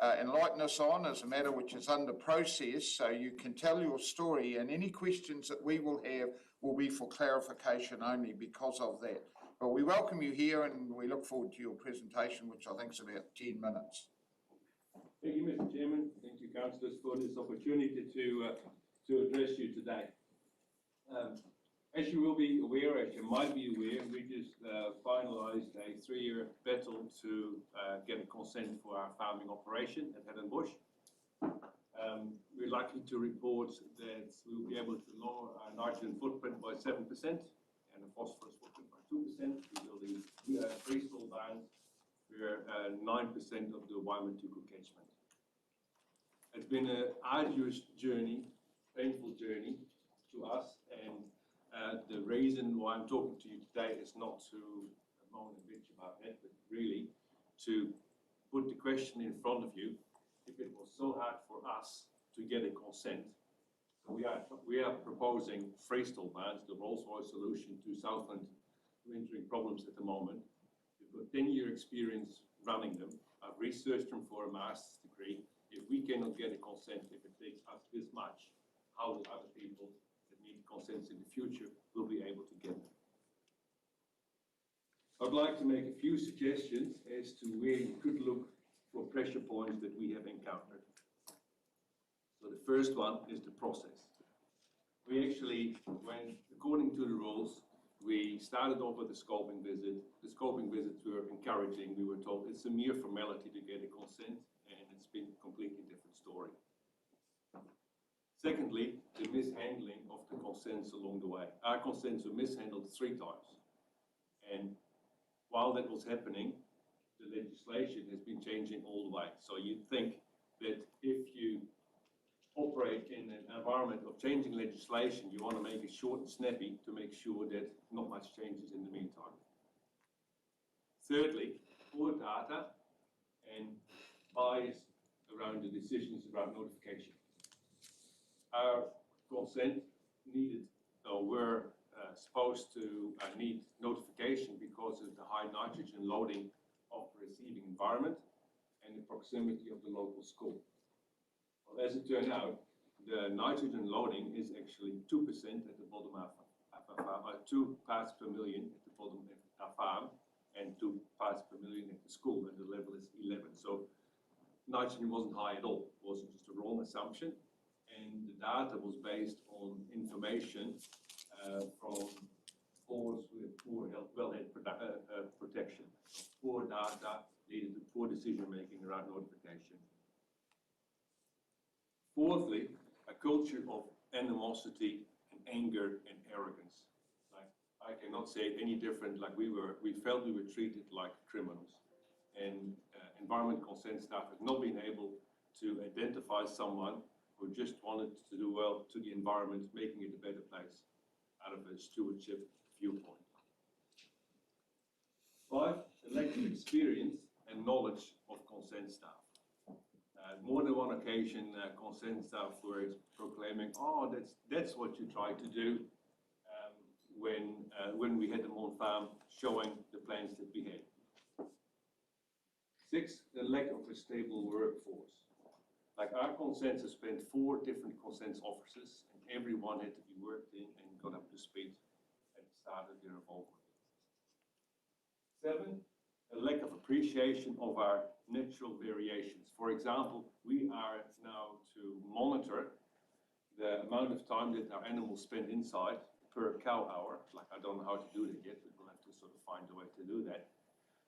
enlighten us on is a matter which is under process, so you can tell your story, and any questions that we will have will be for clarification only because of that. But we welcome you here and we look forward to your presentation, which I think is about 10 minutes. Thank you, Mr. Chairman. Thank you, councillors, for this opportunity to address you today. As you will be aware, as you might be aware, we just finalised a 3-year battle to get a consent for our farming operation at Head&Bush. We're likely to report that we'll be able to lower our nitrogen footprint by 7% and the phosphorus footprint by 2%. We will be freestall bands for 9% of the Waimatuku catchment. It's been an arduous journey, painful journey to us, and the reason why I'm talking to you today is not to moan and bitch about it, but really to put the question in front of you. If it was so hard for us to get a consent, so we are proposing freestall bands, the Rolls-Royce solution to Southland wintering problems at the moment. We've got 10-year experience running them. I've researched them for a master's degree. If we cannot get a consent, if it takes us this much, how will other people that need consents in the future will be able to get them? I'd like to make a few suggestions as to where you could look for pressure points that we have encountered. So the first one is the process. We actually went according to the rules. We started off with a scoping visit. The scoping visits were encouraging. We were told it's a mere formality to get a consent, and it's been a completely different story. Secondly, the mishandling of the consents along the way. Our consents were mishandled 3 times. And while that was happening, the legislation has been changing all the way. So you'd think that if you operate in an environment of changing legislation, you want to make it short and snappy to make sure that not much changes in the meantime. Thirdly, poor data and bias around the decisions around notification. Our consent needed, or were supposed to need notification because of the high nitrogen loading of the receiving environment and the proximity of the local school. Well, as it turned out, the nitrogen loading is actually 2% at the bottom of our farm, 2 parts per million at the bottom of our farm, and 2 parts per million at the school, and the level is 11. So nitrogen wasn't high at all. It was just a wrong assumption, and the data was based on information from bores with poor wellhead protection. Poor data leading to poor decision making around notification. Fourthly, a culture of animosity and anger and arrogance. Like, I cannot say it any different. Like we felt we were treated like criminals, and environment consent staff have not been able to identify someone who just wanted to do well to the environment, making it a better place out of a stewardship viewpoint. 5, a lack of experience and knowledge of consent staff. More than one occasion, consent staff were proclaiming, "Oh, that's what you tried to do," when we had them on farm showing the plans that we had. 6, the lack of a stable workforce. Like our consents have spent 4 different consents offices, and everyone had to be worked in and got up to speed and started their involvement. 7, a lack of appreciation of our natural variations. For example, we are now to monitor the amount of time that our animals spend inside per cow hour. Like, I don't know how to do that yet, but we'll have to sort of find a way to do that.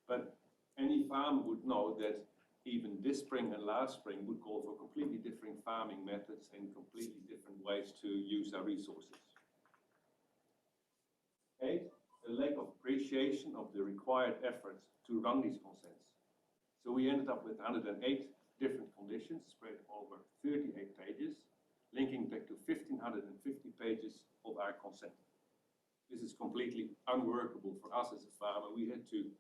But any farmer would know that even this spring and last spring would call for completely different farming methods and completely different ways to use our resources. 8, a lack of appreciation of the required efforts to run these consents. So we ended up with 108 different conditions spread over 38 pages, linking back to 1,550 pages of our consent. This is completely unworkable for us as a farmer. We had to,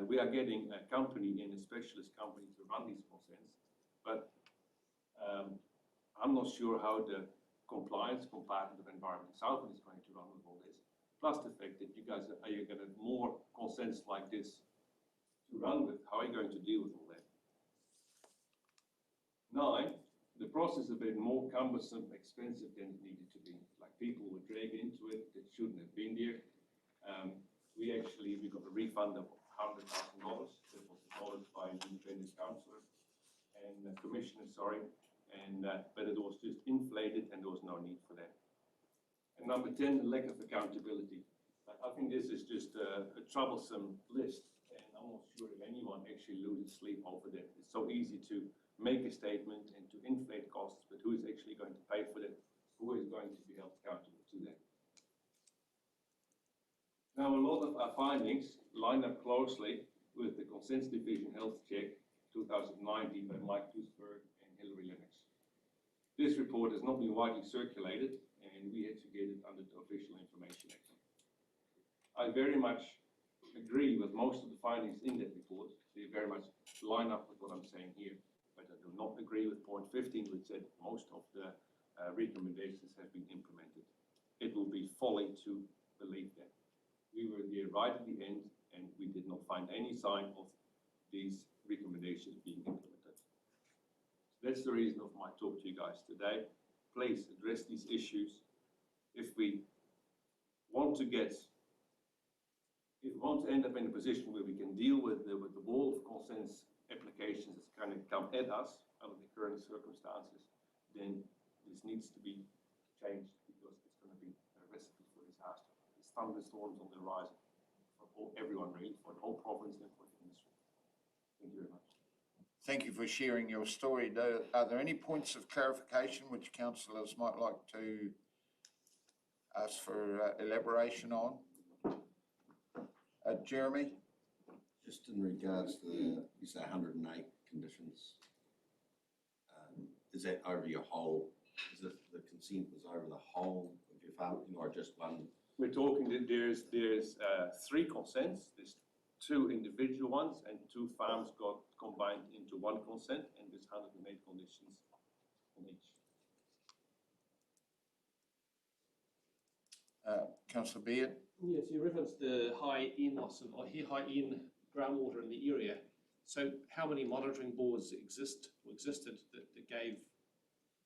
we are getting a company in, a specialist company, to run these consents, but I'm not sure how the compliance compartment of Environment Southland is going to run with all this. Plus the fact that you guys are going to have more consents like this to run with. How are you going to deal with all that? 9, the process has been more cumbersome, expensive than it needed to be. Like people were dragged into it that shouldn't have been there. We got a refund of $100,000 that was acknowledged by an independent councillor and commissioner, but it was just inflated and there was no need for that. And number 10, the lack of accountability. I think this is just a troublesome list, and I'm not sure if anyone actually loses sleep over that. It's so easy to make a statement and to inflate costs, but who is actually going to pay for that? Who is going to be held accountable to that? Now, a lot of our findings line up closely with the Consents Division Health Check 2019 by Mike Duisberg and Hilary Lennox. This report has not been widely circulated, and we had to get it under the Official Information Act. I very much agree with most of the findings in that report. They very much line up with what I'm saying here, but I do not agree with point 15, which said most of the recommendations have been implemented. It will be folly to believe that. We were there right at the end, and we did not find any sign of these recommendations being implemented. So that's the reason of my talk to you guys today. Please address these issues. If we want to end up in a position where we can deal with the wall of consents applications that's kind of come at us under the current circumstances, then this needs to be changed, because it's going to be a recipe for disaster. There's thunderstorms on the horizon for everyone, really, for the whole province and for the industry. Thank you very much. Thank you for sharing your story. Are there any points of clarification which councillors might like to ask for elaboration on? Jeremy? Just in regards to you say 108 conditions, is that over your whole, is it the consent was over the whole of your farm, or just one? We're talking that there's 3 consents. There's 2 individual ones, and 2 farms got combined into 1 consent, and there's 108 conditions on each. Councillor Beard? Yes, you referenced the high EN loss or high EN groundwater in the area. So how many monitoring boards existed that gave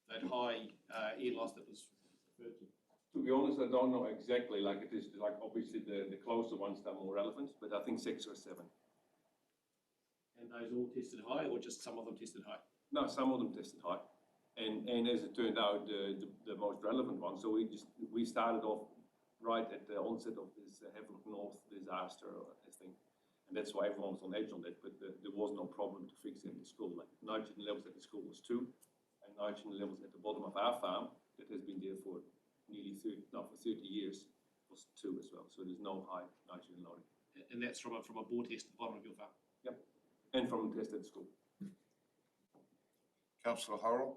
that high EN loss that was referred to? To be honest, I don't know exactly. Like, it is like obviously the closer ones that are more relevant, but I think 6 or 7. And those all tested high, or just some of them tested high? No, some of them tested high, and as it turned out, the most relevant one. So we started off right at the onset of this Havelock North disaster, I think, and that's why everyone was on edge on that. But there was no problem to fix it at the school. Like, nitrogen levels at the school was 2, and nitrogen levels at the bottom of our farm that has been there for nearly 30 years was 2 as well. So there's no high nitrogen loading. And that's from a bore test at the bottom of your farm? Yep, and from a test at the school. Councillor Horrell?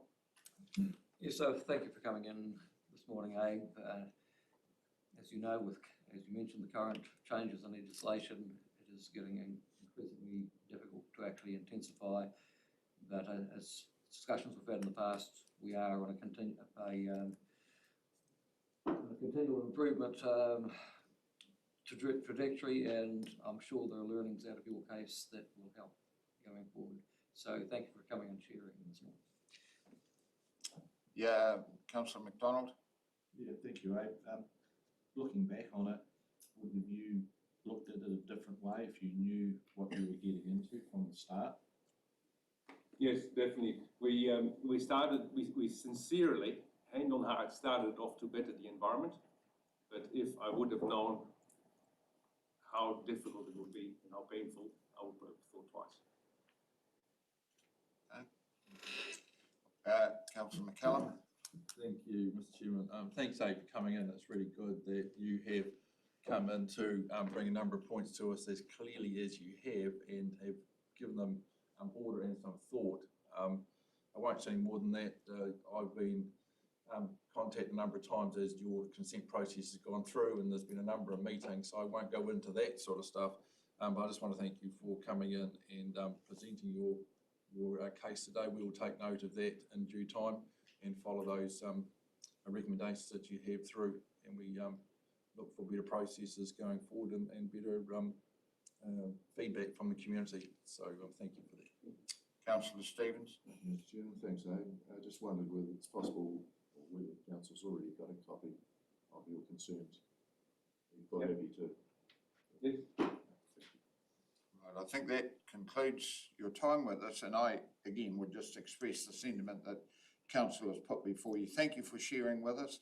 Yes, so thank you for coming in this morning, Abe. As you know, as you mentioned, the current changes in legislation, it is getting increasingly difficult to actually intensify. But as discussions we've had in the past, we are on a continual improvement trajectory, and I'm sure there are learnings out of your case that will help going forward. So thank you for coming and sharing this morning. Yeah, Councillor McDonald? Yeah, thank you, Abe. Looking back on it, wouldn't you looked at it a different way if you knew what you were getting into from the start? Yes, definitely. We sincerely, hand on heart, started off to better the environment. But if I would have known how difficult it would be and how painful, I would have thought twice. Councillor McCallum? Thank you, Mr. Chairman. Thanks, Abe, for coming in. It's really good that you have come in to bring a number of points to us as clearly as you have, and have given them order and some thought. I won't say more than that. I've been contacted a number of times as your consent process has gone through, and there's been a number of meetings, so I won't go into that sort of stuff. But I just want to thank you for coming in and presenting your case today. We will take note of that in due time and follow those recommendations that you have through, and we look for better processes going forward and better feedback from the community. So thank you for that. Councillor Stevens. Mr. Chairman, thanks, Abe. I just wondered whether it's possible, or whether the council's already got a copy of your concerns. Are you quite happy to? Yes. Right, I think that concludes your time with us, and I, again, would just express the sentiment that council has put before you. Thank you for sharing with us.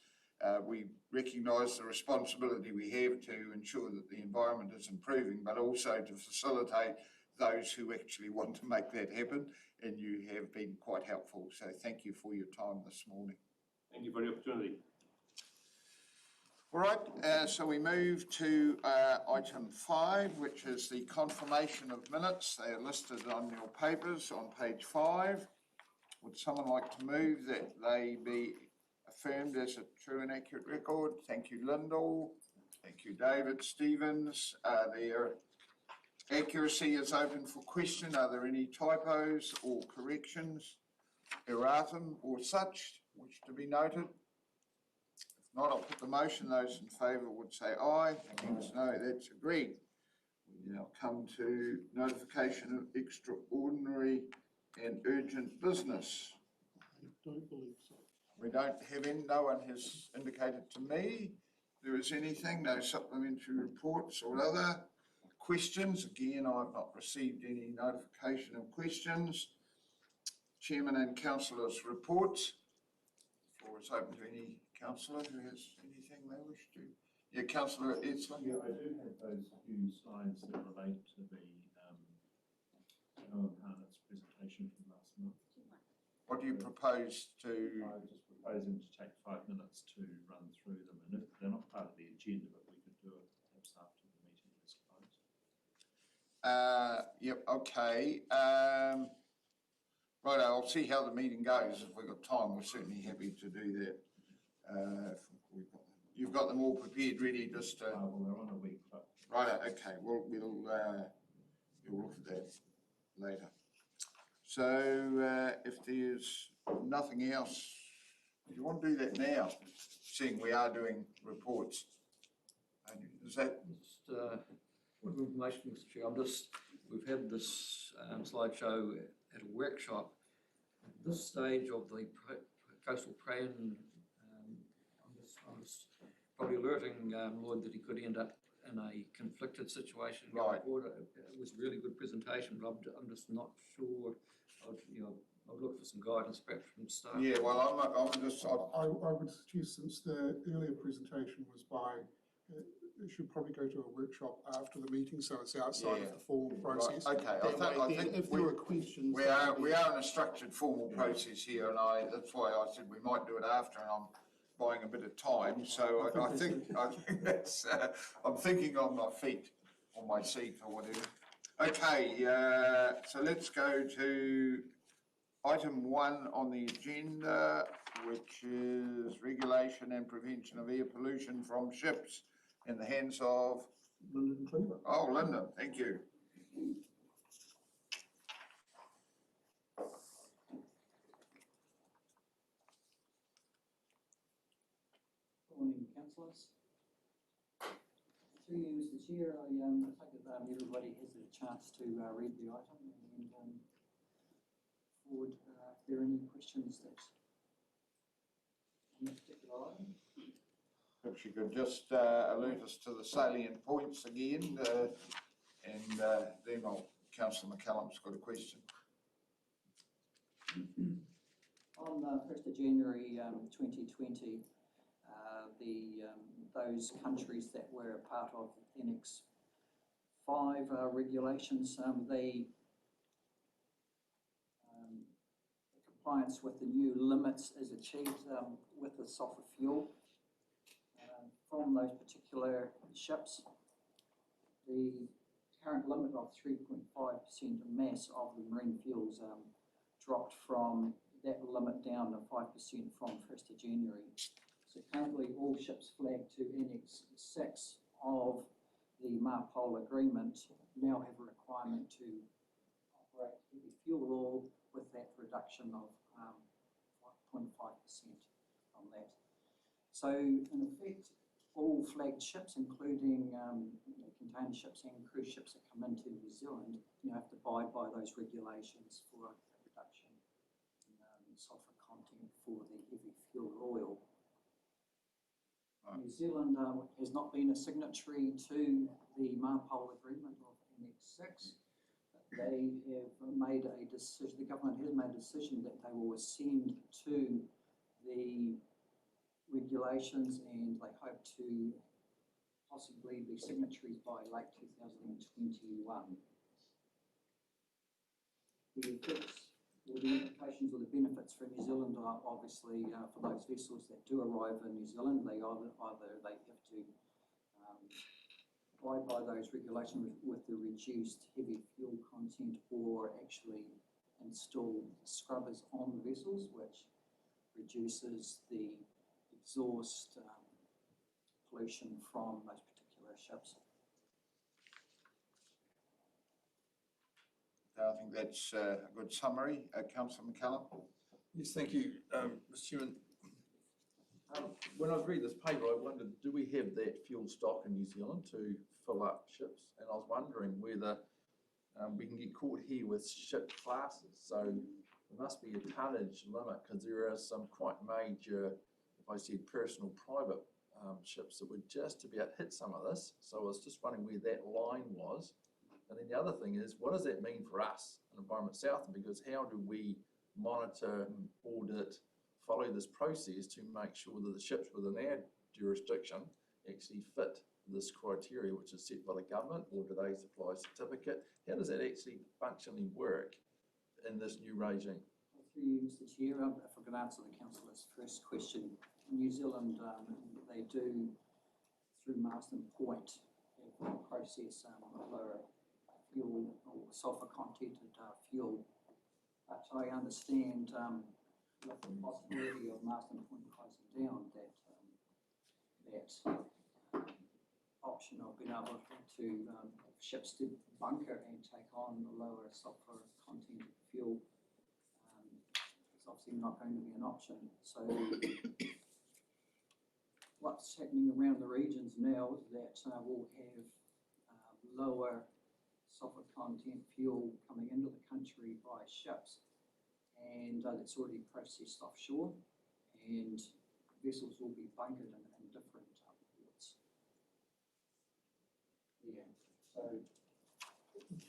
We recognise the responsibility we have to ensure that the environment is improving, but also to facilitate those who actually want to make that happen, and you have been quite helpful. So thank you for your time this morning. Thank you for the opportunity. All right, so we move to item 5, which is the confirmation of minutes. They are listed on your papers on page 5. Would someone like to move that they be affirmed as a true and accurate record? Thank you, Lyndall. Thank you, David Stevens. Their accuracy is open for question. Are there any typos or corrections, erratum or such, which to be noted? If not, I'll put the motion. Those in favour would say aye. Against, no. That's agreed. We now come to notification of extraordinary and urgent business. I don't believe so. We don't have any, no one has indicated to me there is anything, no supplementary reports or other questions. Again, I've not received any notification of questions. Chairman and councillors' reports. The floor is open to any councillor who has anything they wish to. Yeah, Councillor Edsler. Yeah, I do have those few slides that relate to the Owen Harnett's presentation from last month. What do you propose to? I was just proposing to take 5 minutes to run through them, and if they're not part of the agenda, but we could do it perhaps after the meeting is closed. Yep, okay. Right, I'll see how the meeting goes. If we've got time, we're certainly happy to do that. You've got them all prepared, ready, just to... Well, they're on a week, but... Right, okay, we'll look at that later. So if there's nothing else, do you want to do that now, seeing we are doing reports? Is that... Just point of information, Mr. Chair. We've had this slideshow at a workshop. At this stage of the coastal plan, I'm just probably alerting Lloyd that he could end up in a conflicted situation. Right. It was a really good presentation, but I'm just not sure. I'd look for some guidance perhaps from staff. Yeah, well, I'm just... I would suggest, since the earlier presentation was by, it should probably go to a workshop after the meeting, so it's outside of the formal process. Right, okay, I think if there were questions... We are in a structured formal process here, and that's why I said we might do it after, and I'm buying a bit of time, so I think that's... I'm thinking on my feet, on my seat or whatever. Okay, so let's go to item 1 on the agenda, which is regulation and prevention of air pollution from ships in the hands of... Lyndon Cleaver. Oh, Lyndon, thank you. Morning, councillors. Through you, Mr. Chair, I think that everybody has a chance to read the item and forward if there are any questions that on this particular item. Perhaps you could just alert us to the salient points again, and then Councillor McCallum's got a question. On 1st of January 2020, those countries that were a part of Annex 5 regulations, the compliance with the new limits is achieved with the sulphur fuel from those particular ships. The current limit of 3.5% mass of the marine fuels dropped from that limit down to 5% from 1st of January. So currently all ships flagged to Annex 6 of the MARPOL agreement now have a requirement to operate heavy fuel oil with that reduction of 0.5% on that. So in effect, all flagged ships, including container ships and cruise ships that come into New Zealand, have to abide by those regulations for reduction in sulfur content for the heavy fuel oil. Right. New Zealand has not been a signatory to the MARPOL agreement of Annex 6. They have made a decision, the government has made a decision that they will ascend to the regulations, and they hope to possibly be signatories by late 2021. The effects or the implications or the benefits for New Zealand are obviously for those vessels that do arrive in New Zealand, they either they have to abide by those regulations with the reduced heavy fuel content, or actually install scrubbers on the vessels, which reduces the exhaust pollution from those particular ships. I think that's a good summary. Councillor McCallum? Yes, thank you, Mr. Chairman. When I was reading this paper, I wondered, do we have that fuel stock in New Zealand to fill up ships? And I was wondering whether we can get caught here with ship classes. So there must be a tonnage limit, because there are some quite major, if I said personal private ships that would just about hit some of this. So I was just wondering where that line was. And then the other thing is, what does that mean for us in Environment South? Because how do we monitor, audit, follow this process to make sure that the ships within our jurisdiction actually fit this criteria which is set by the government, or do they supply a certificate? How does that actually functionally work in this new regime? Through you, Mr. Chair, if I could answer the councillor's first question. In New Zealand, they do, through Marsden Point, have a process lower fuel or sulphur contented fuel. But I understand with the possibility of Marsden Point closing down, that option of being able to ships to bunker and take on the lower sulphur content fuel is obviously not going to be an option. So what's happening around the regions now is that we'll have lower sulphur content fuel coming into the country by ships, and that's already processed offshore, and vessels will be bunkered in different ports. Yeah, so.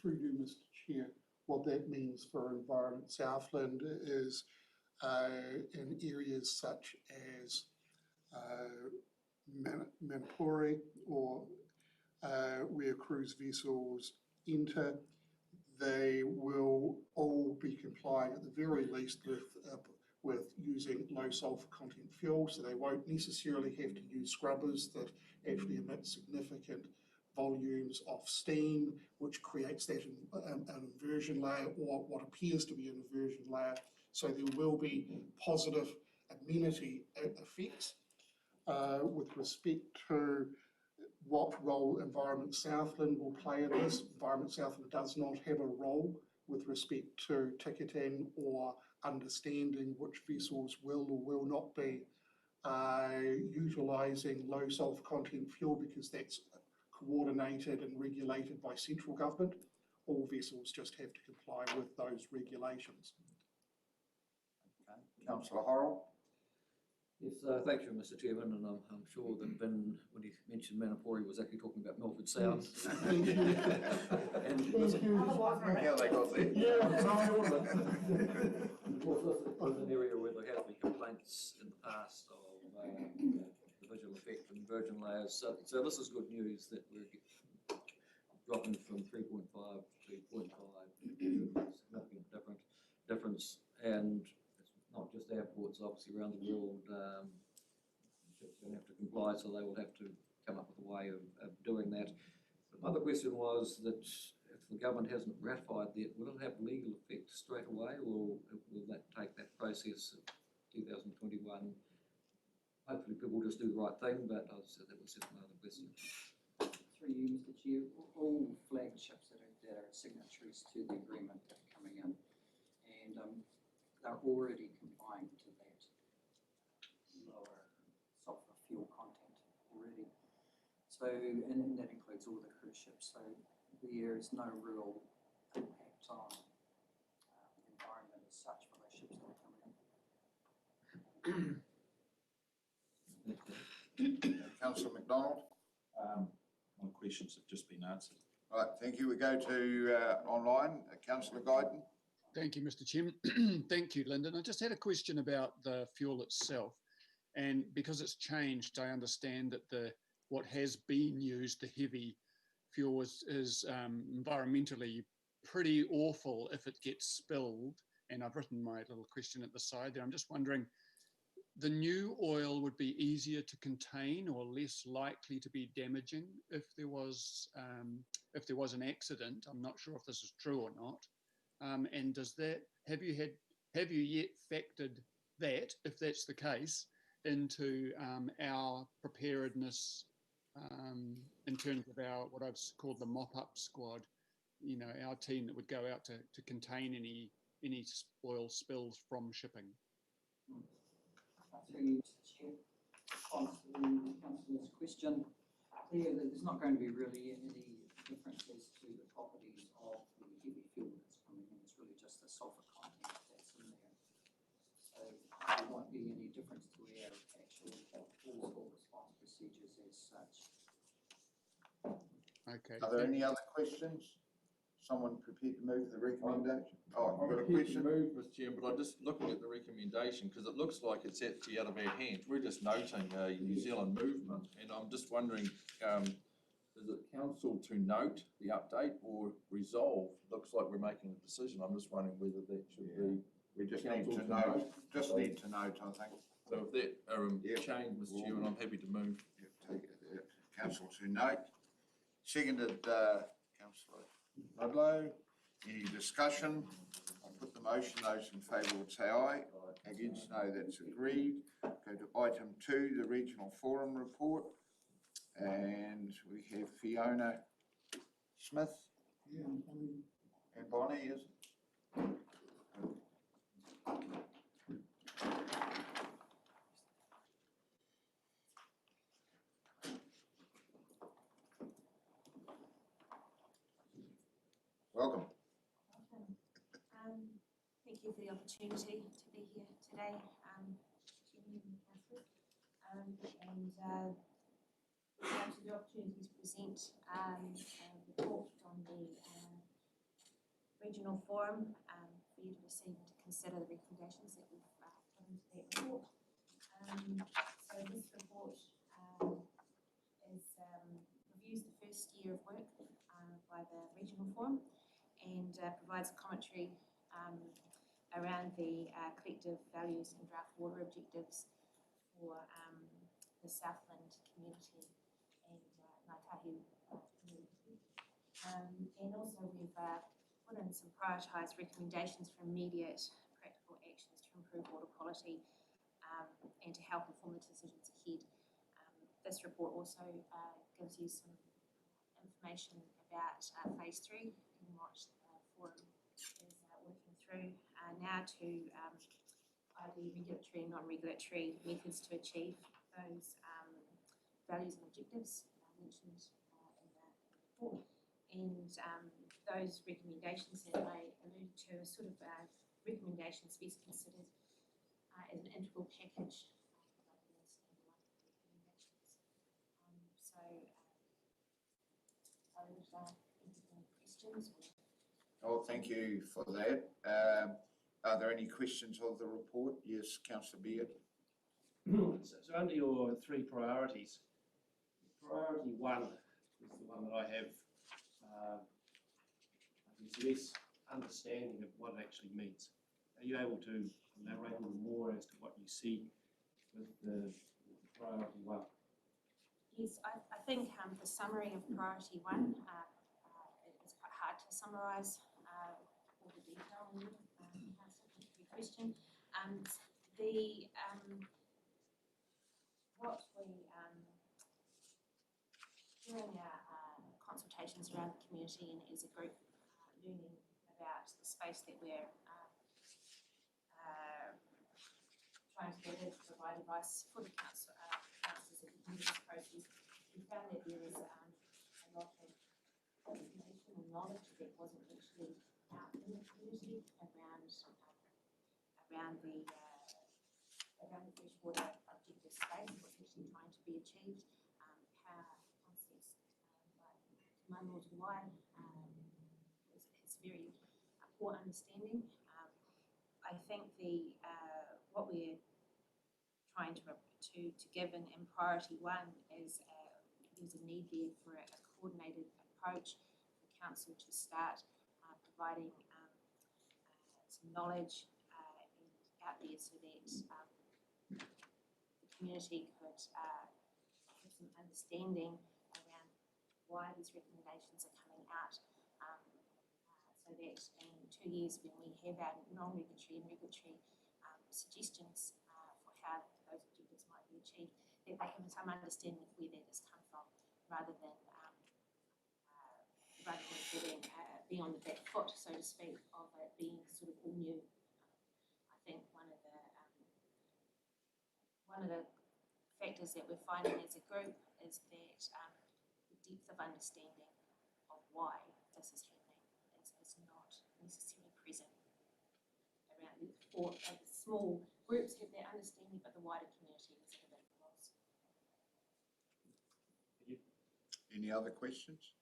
Through you, Mr. Chair, what that means for Environment Southland is in areas such as Manapuri, or where cruise vessels enter, they will all be complying at the very least with using low sulphur content fuel, so they won't necessarily have to use scrubbers that actually emit significant volumes of steam, which creates that an inversion layer, or what appears to be an inversion layer. So there will be positive amenity effects. With respect to what role Environment Southland will play in this, Environment Southland does not have a role with respect to ticketing or understanding which vessels will or will not be utilising low sulphur content fuel, because that's coordinated and regulated by central government. All vessels just have to comply with those regulations. Okay. Councillor Horrell? Yes, thank you, Mr. Chairman, and I'm sure that Ben, when he mentioned Manapuri, was actually talking about Milford South. Thank you. And Thank you. How they got there? Yeah, sorry. of course, this is an area where there have been complaints in the past of the visual effect and virgin layers. So this is good news that we're dropping from 3.5 to 0.5, significant difference, and it's not just airports, obviously around the world, ships don't have to comply, so they will have to come up with a way of doing that. The other question was that if the government hasn't ratified that, will it have legal effect straight away, or will that take that process of 2021? Hopefully people just do the right thing, but that was just another question. Through you, Mr. Chair, all flagships that are signatories to the agreement that are coming in, and they're already complying to that lower sulphur fuel content already. So, and that includes all the cruise ships. So there is no real impact on the environment as such for those ships that are coming in. Councillor McDonald? My questions have just been answered. Right, thank you. We go to online. Councillor Guyton? Thank you, Mr. Chairman. Thank you, Lyndon. I just had a question about the fuel itself. And because it's changed, I understand that what has been used, the heavy fuel, is environmentally pretty awful if it gets spilled. And I've written my little question at the side there. I'm just wondering, the new oil would be easier to contain or less likely to be damaging if there was an accident. I'm not sure if this is true or not. And does that, have you yet factored that, if that's the case, into our preparedness in terms of what I've called the mop-up squad, you know, our team that would go out to contain any oil spills from shipping? Through you, Mr. Chair. Response to the councillor's question. There's not going to be really any differences to the properties of the heavy fuel that's coming in. It's really just the sulphur content that's in there. So there won't be any difference to our actual full response procedures as such. Okay. Are there any other questions? Someone prepared to move the recommendation? Oh, I'm you've got a prepared to question? move, Mr. Chairman, but I'm just looking at the recommendation, because it looks like it's actually out of our hands. We're just noting a New Zealand movement, and I'm just wondering, is it council to note the update or resolve? Looks like we're making a decision. I'm just wondering whether that should be. We just need council to note, I think. So if that change, Mr. Chairman, I'm happy to move. Take it, council to note. Seconded, councillor Ludlow. Any discussion? I'll put the motion. Those in favour would say aye. Against, no, that's agreed. Go to item 2, the Regional Forum report. And we have Fiona Smith. And Bonnie, is it? Welcome. Thank you for the opportunity to be here today, Chairman and Councillors. And thanks for the opportunity to present a report on the regional forum for you to receive and to consider the recommendations that we've put into that report. So this report reviews the first year of work by the regional forum and provides commentary around the collective values and draft water objectives for the Southland community and Ngātahi community. And also we've put in some prioritised recommendations for immediate practical actions to improve water quality and to help inform the decisions ahead. This report also gives you some information about phase 3 and what the forum is working through now to either regulatory and non-regulatory methods to achieve those values and objectives mentioned in the report. And those recommendations that I alluded to are sort of recommendations best considered as an integral package. So I would any questions? Oh, thank you for that. Are there any questions of the report? Yes, Councillor Beard. So under your 3 priorities, priority 1 is the one that I have less understanding of what it actually means. Are you able to elaborate a little more as to what you see with the priority 1? Yes, I think the summary of priority 1 it's quite hard to summarise all the detail in it. That's a good question. What we during our consultations around the community and as a group learning about the space that we're trying to gather to provide advice for the councillors in this process, we found that there was a lot of information and knowledge that wasn't actually out in the community around around the freshwater objective space, what's actually trying to be achieved, how concepts like Mano to Wai it's very poor understanding. I think what we're trying to give in priority one is there's a need there for a coordinated approach for council to start providing some knowledge out there so that the community could have some understanding around why these recommendations are coming out, so that in 2 years when we have our non-regulatory and regulatory suggestions for how those objectives might be achieved, that they have some understanding of where that has come from, rather than being on the back foot, so to speak, of it being sort of all new. I think one of the factors that we're finding as a group is that the depth of understanding of why this is happening is not necessarily present around the small groups have that understanding, but the wider community is a bit lost. Any other questions?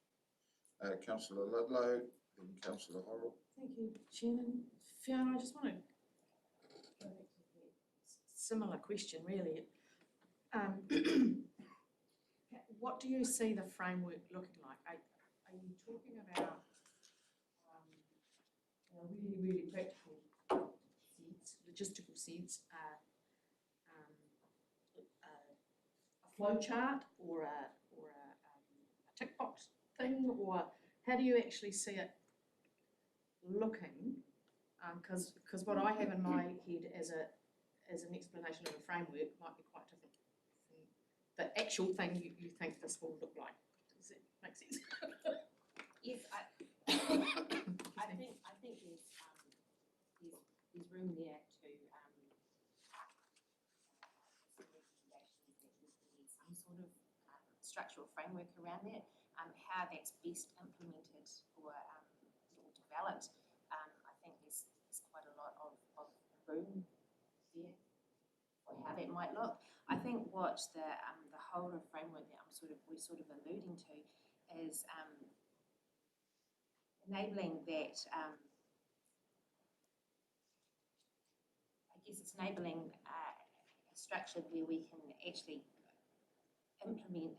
Councillor Ludlow, then Councillor Horrell. Thank you, Chairman. Fiona, I just want to go back to the similar question, really. What do you see the framework looking like? Are you talking about in a really, really practical sense, logistical sense, a flow chart or a tick box thing, or how do you actually see it looking? Because what I have in my head as an explanation of a framework might be quite different from the actual thing you think this will look like. Does that make sense? Yes, I think there's room there to some recommendations that we need some sort of structural framework around that. How that's best implemented or developed, I think there's quite a lot of room there for how that might look. I think what the whole of framework that we're sort of alluding to is enabling that. I guess it's enabling a structure where we can actually implement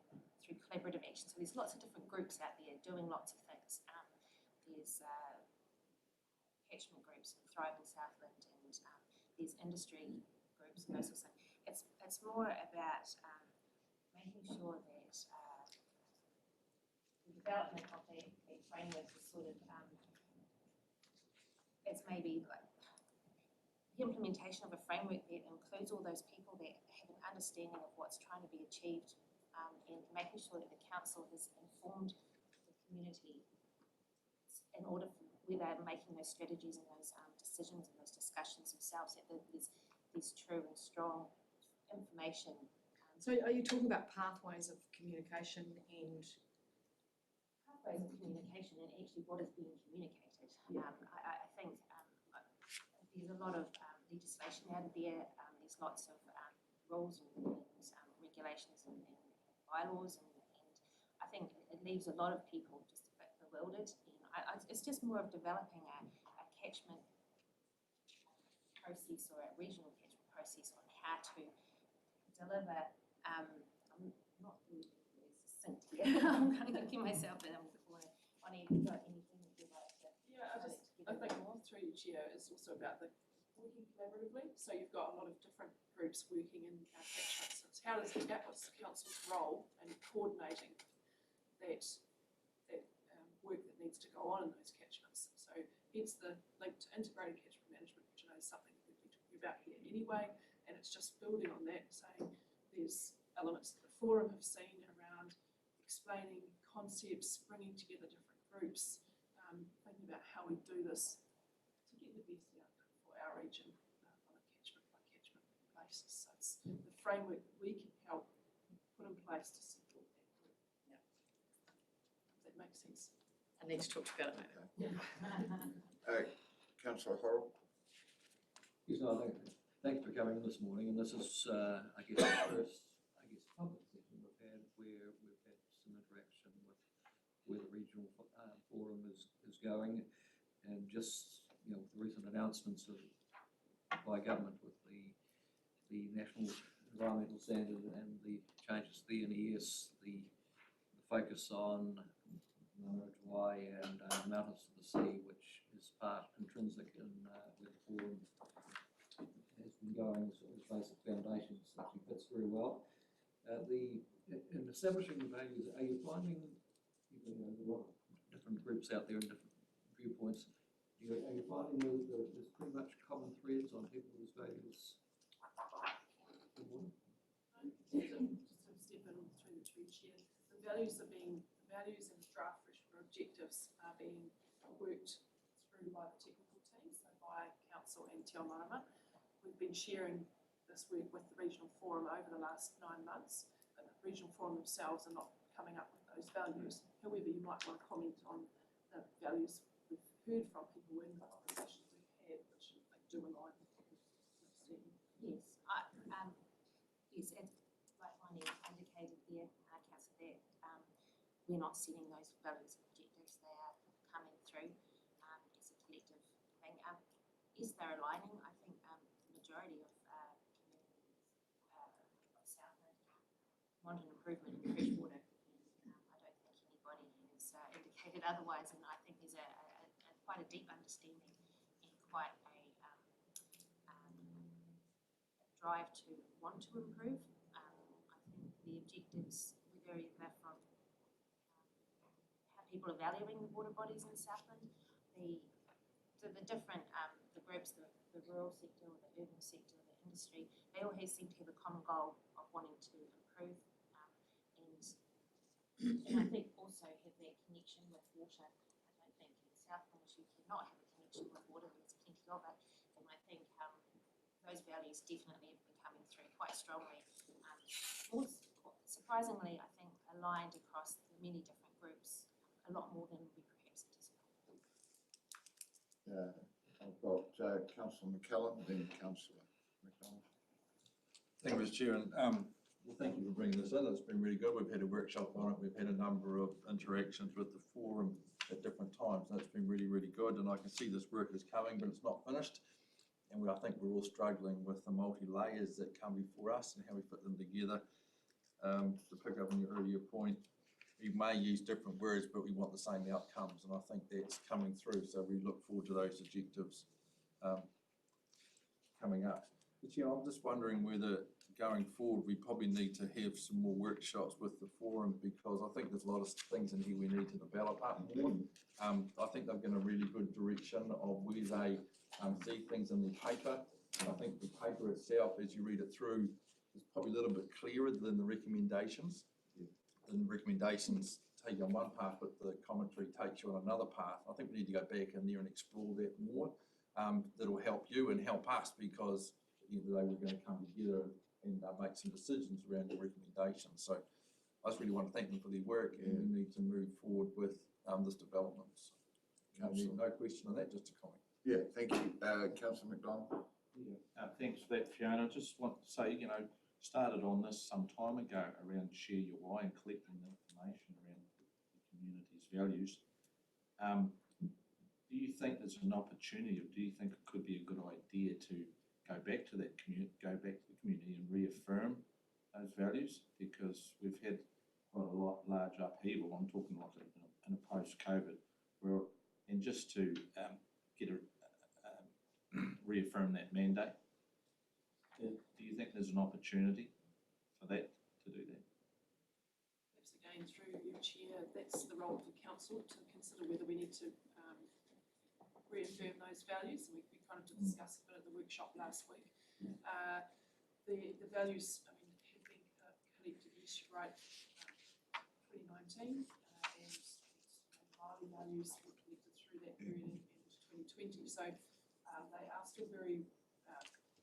through collaborative action. So there's lots of different groups out there doing lots of things. There's catchment groups in Thriving Southland, and there's industry groups and those sorts of things. It's more about making sure that the development of that framework is sort of it's maybe like the implementation of a framework that includes all those people that have an understanding of what's trying to be achieved, and making sure that the council has informed the community in order for where they're making those strategies and those decisions and those discussions themselves, that there's true and strong information. So are you talking about pathways of communication and actually what is being communicated? Yeah. I think there's a lot of legislation out there. There's lots of rules and regulations and bylaws, and I think it leaves a lot of people just a bit bewildered. And it's just more of developing a catchment process or a regional catchment process on how to deliver. I'm not really succinct here. I'm going to give myself a corner. On even got anything that you'd like to? Yeah, I think through you, Chair, is also about the working collaboratively. So you've got a lot of different groups working in catchments. What's the council's role in coordinating that work that needs to go on in those catchments? So hence the link to integrated catchment management, which I know is something that we've been talking about here anyway, and it's just building on that, saying there's elements that the forum have seen around explaining concepts, bringing together different groups, thinking about how we do this to get the best outcome for our region on a catchment by catchment basis. So it's the framework that we can help put in place to support that group. Yeah. Does that make sense? I need to talk about it. Councillor Horrell. Yes, no, thanks for coming this morning, and this is, I guess, the first, public session we've had where we've had some interaction with where the regional forum is going, and just, with the recent announcements by government with the National Environmental Standard and the changes to the NES, the focus on Manarawai and Mountains to the Sea, which is part intrinsic in where the forum has been going, sort of basic foundations actually fits very well. In establishing the values, are you finding, there are a lot of different groups out there and different viewpoints, are you finding there's pretty much common threads on people's values? Just to step in through the chair, the values and the draft objectives are being worked through by the technical team, so by Council and Te Marama. We've been sharing this work with the Regional Forum over the last 9 months, but the Regional Forum themselves are not coming up with those values. However, you might want to comment on the values we've heard from people in the conversations we've had, which I think do align with Stephen. Yes, yes, as like Bonnie indicated there, Councillor, that we're not setting those values and objectives, they are coming through as a collective thing. Yes, they're aligning. I think the majority of communities of Southland want an improvement in fresh water. I don't think anybody has indicated otherwise, and I think there's quite a deep understanding and quite a drive to want to improve. I think the objectives, whether they're from how people are valuing the water bodies in Southland, the different the groups, the rural sector or the urban sector, the industry, they all seem to have a common goal of wanting to improve, and I think also have that connection with water. I don't think in Southland you cannot have a connection with water. There's plenty of it, and I think those values definitely have been coming through quite strongly. Surprisingly, I think aligned across the many different groups a lot more than we perhaps anticipated. I've got Councillor McCallum, then Councillor McDonald. Thank you, Mr. Chair. Well, thank you for bringing this in. It's been really good. We've had a workshop on it. We've had a number of interactions with the forum at different times. That's been really, really good. And I can see this work is coming, but it's not finished. And I think we're all struggling with the multi-layers that come before us and how we put them together. To pick up on your earlier point, we may use different words, but we want the same outcomes. And I think that's coming through. So we look forward to those objectives coming up. But yeah, I'm just wondering whether going forward, we probably need to have some more workshops with the forum, because I think there's a lot of things in here we need to develop up more. I think they've given a really good direction of where they see things in the paper. And I think the paper itself, as you read it through, is probably a little bit clearer than the recommendations. And the recommendations take you on one path, but the commentary takes you on another path. I think we need to go back in there and explore that more. That'll help you and help us, because at the end of the day, we're going to come together and make some decisions around the recommendations. So I just really want to thank them for their work, and we need to move forward with this development. So, no question on that, just a comment. Yeah, thank you. Councillor McDonald. Yeah, thanks for that, Fiona. I just want to say, started on this some time ago around share your why and collecting the information around the community's values. Do you think there's an opportunity, or do you think it could be a good idea to go back to the community and reaffirm those values? Because we've had quite a large upheaval. I'm talking like in a post-COVID, and just to reaffirm that mandate. Do you think there's an opportunity for that, to do that? Perhaps again, through your chair, that's the role of the council to consider whether we need to reaffirm those values, and we kind of discussed a bit at the workshop last week. The values, have been collected, yes, you're right, 2019, and Māori values were collected through that period into 2020. So they are still very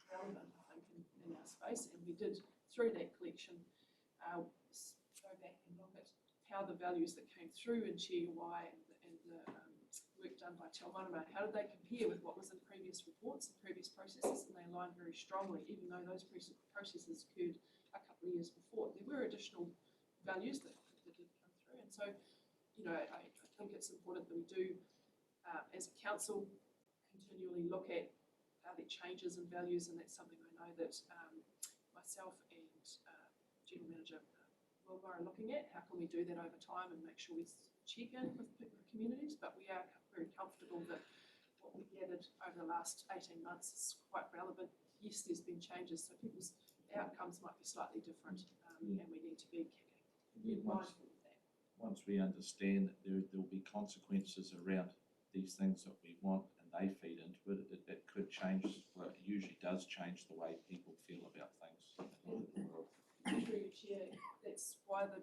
relevant, I think, in our space, and we did, through that collection, go back and look at how the values that came through in Share Your Why and the work done by Te Marama, how did they compare with what was in previous reports and previous processes, and underline very strongly, even though those processes occurred a couple of years before, there were additional values that did come through. And so, you know, I think it's important that we do, as a council, continually look at the changes in values, and that's something I know that myself and General Manager Wilma are looking at. How can we do that over time and make sure we check in with communities? But we are very comfortable that what we gathered over the last 18 months is quite relevant. Yes, there's been changes, so people's outcomes might be slightly different, and we need to be mindful of that. Once we understand that there'll be consequences around these things that we want and they feed into it, it could change, well, it usually does change the way people feel about things. Through your chair, that's why the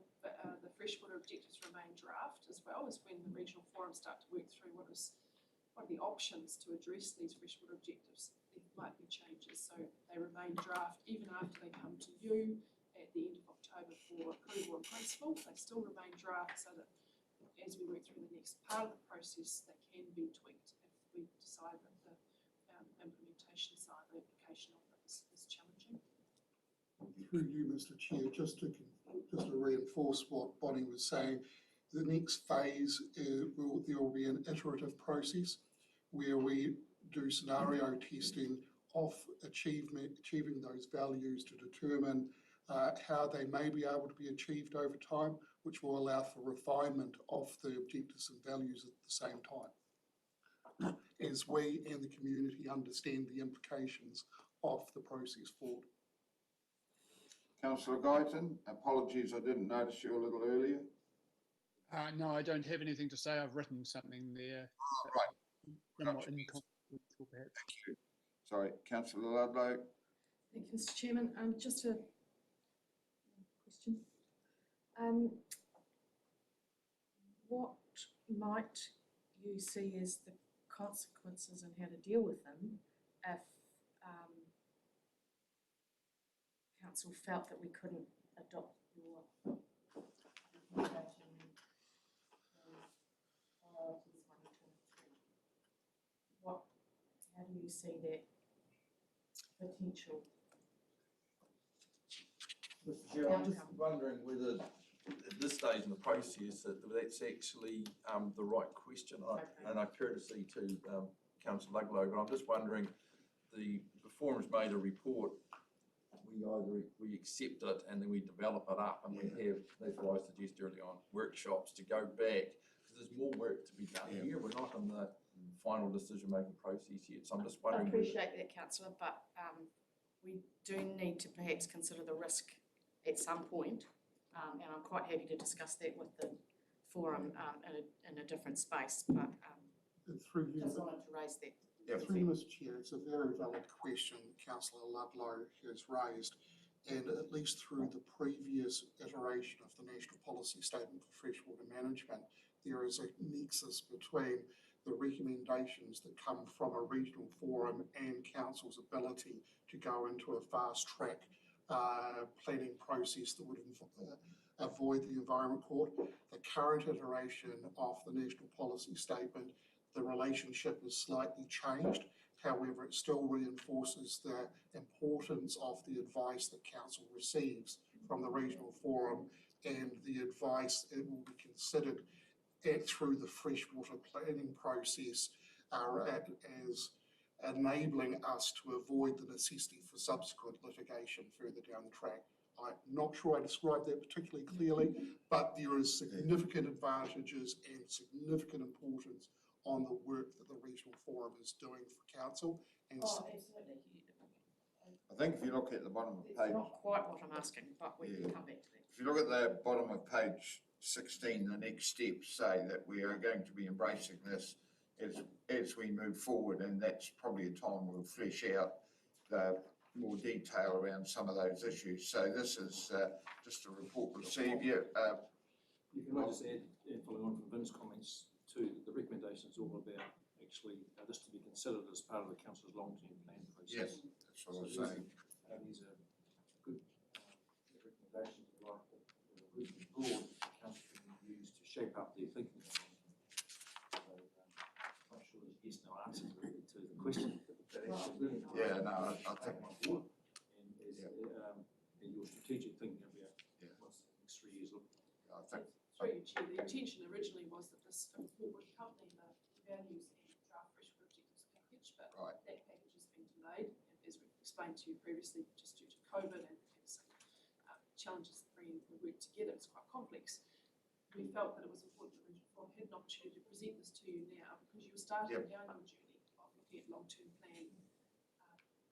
freshwater objectives remain draft as well, as when the regional forums start to work through what are the options to address these freshwater objectives. There might be changes, so they remain draft even after they come to you at the end of October for approval in principle. They still remain draft, so that as we work through the next part of the process, they can be tweaked if we decide that the implementation side, the application of it is challenging. Through you, Mr. Chair, just to reinforce what Bonnie was saying, the next phase there will be an iterative process where we do scenario testing of achieving those values to determine how they may be able to be achieved over time, which will allow for refinement of the objectives and values at the same time, as we and the community understand the implications of the process forward. Councillor Guyton, apologies, I didn't notice you a little earlier. No, I don't have anything to say. I've written something there. Somewhat inconsequential, perhaps. Thank you. Sorry, Councillor Ludlow. Thank you, Mr. Chairman. Just a question. What might you see as the consequences and how to deal with them if council felt that we couldn't adopt your recommendation priorities 1 and 2 and 3? How do you see that potential? Mr. Chair, I'm just wondering whether at this stage in the process that that's actually the right question. And I courtesy to Councillor Ludlow, but I'm just wondering, the forum's made a report. We accept it and then we develop it up, and we have, that's what I suggested early on, workshops to go back, because there's more work to be done here. We're not in the final decision-making process yet, so I'm just wondering. I appreciate that, councillor, but we do need to perhaps consider the risk at some point, and I'm quite happy to discuss that with the forum in a different space, but through you, just wanted to raise that. Through you, Mr. Chair, it's a very valid question Councillor Ludlow has raised, and at least through the previous iteration of the National Policy Statement for Freshwater Management, there is a nexus between the recommendations that come from a regional forum and council's ability to go into a fast-track planning process that would avoid the Environment Court. The current iteration of the National Policy Statement, the relationship is slightly changed. However, it still reinforces the importance of the advice that council receives from the regional forum, and the advice it will be considered through the freshwater planning process as enabling us to avoid the necessity for subsequent litigation further down the track. I'm not sure I described that particularly clearly, but there is significant advantages and significant importance on the work that the regional forum is doing for council. And absolutely. I think if you look at the bottom of the page. It's not quite what I'm asking, but we can come back to that. If you look at the bottom of page 16, the next steps say that we are going to be embracing this as we move forward, and that's probably a time we'll flesh out more detail around some of those issues. So this is just a report received. You can I just add, following on from Vince's comments, too, the recommendation is all about actually this to be considered as part of the council's long-term plan process. Yes, that's what I was saying. These are good recommendations, like good broad council can use to shape up their thinking. So, I'm not sure there's yes no answer to the question, but that actually brilliant. Yeah, no, I think, And and your strategic thinking about Yeah. what's the next 3 years look. I think, Through you, Chair, the intention originally was that this report would accompany the values and draft freshwater objectives package, but Right. that package has been delayed, and as we've explained to you previously, just due to COVID and some challenges bringing the work together, it's quite complex. We felt that it was important that Regional Forum had an opportunity to present this to you now, because you were starting Yep. down your journey of looking at long-term plan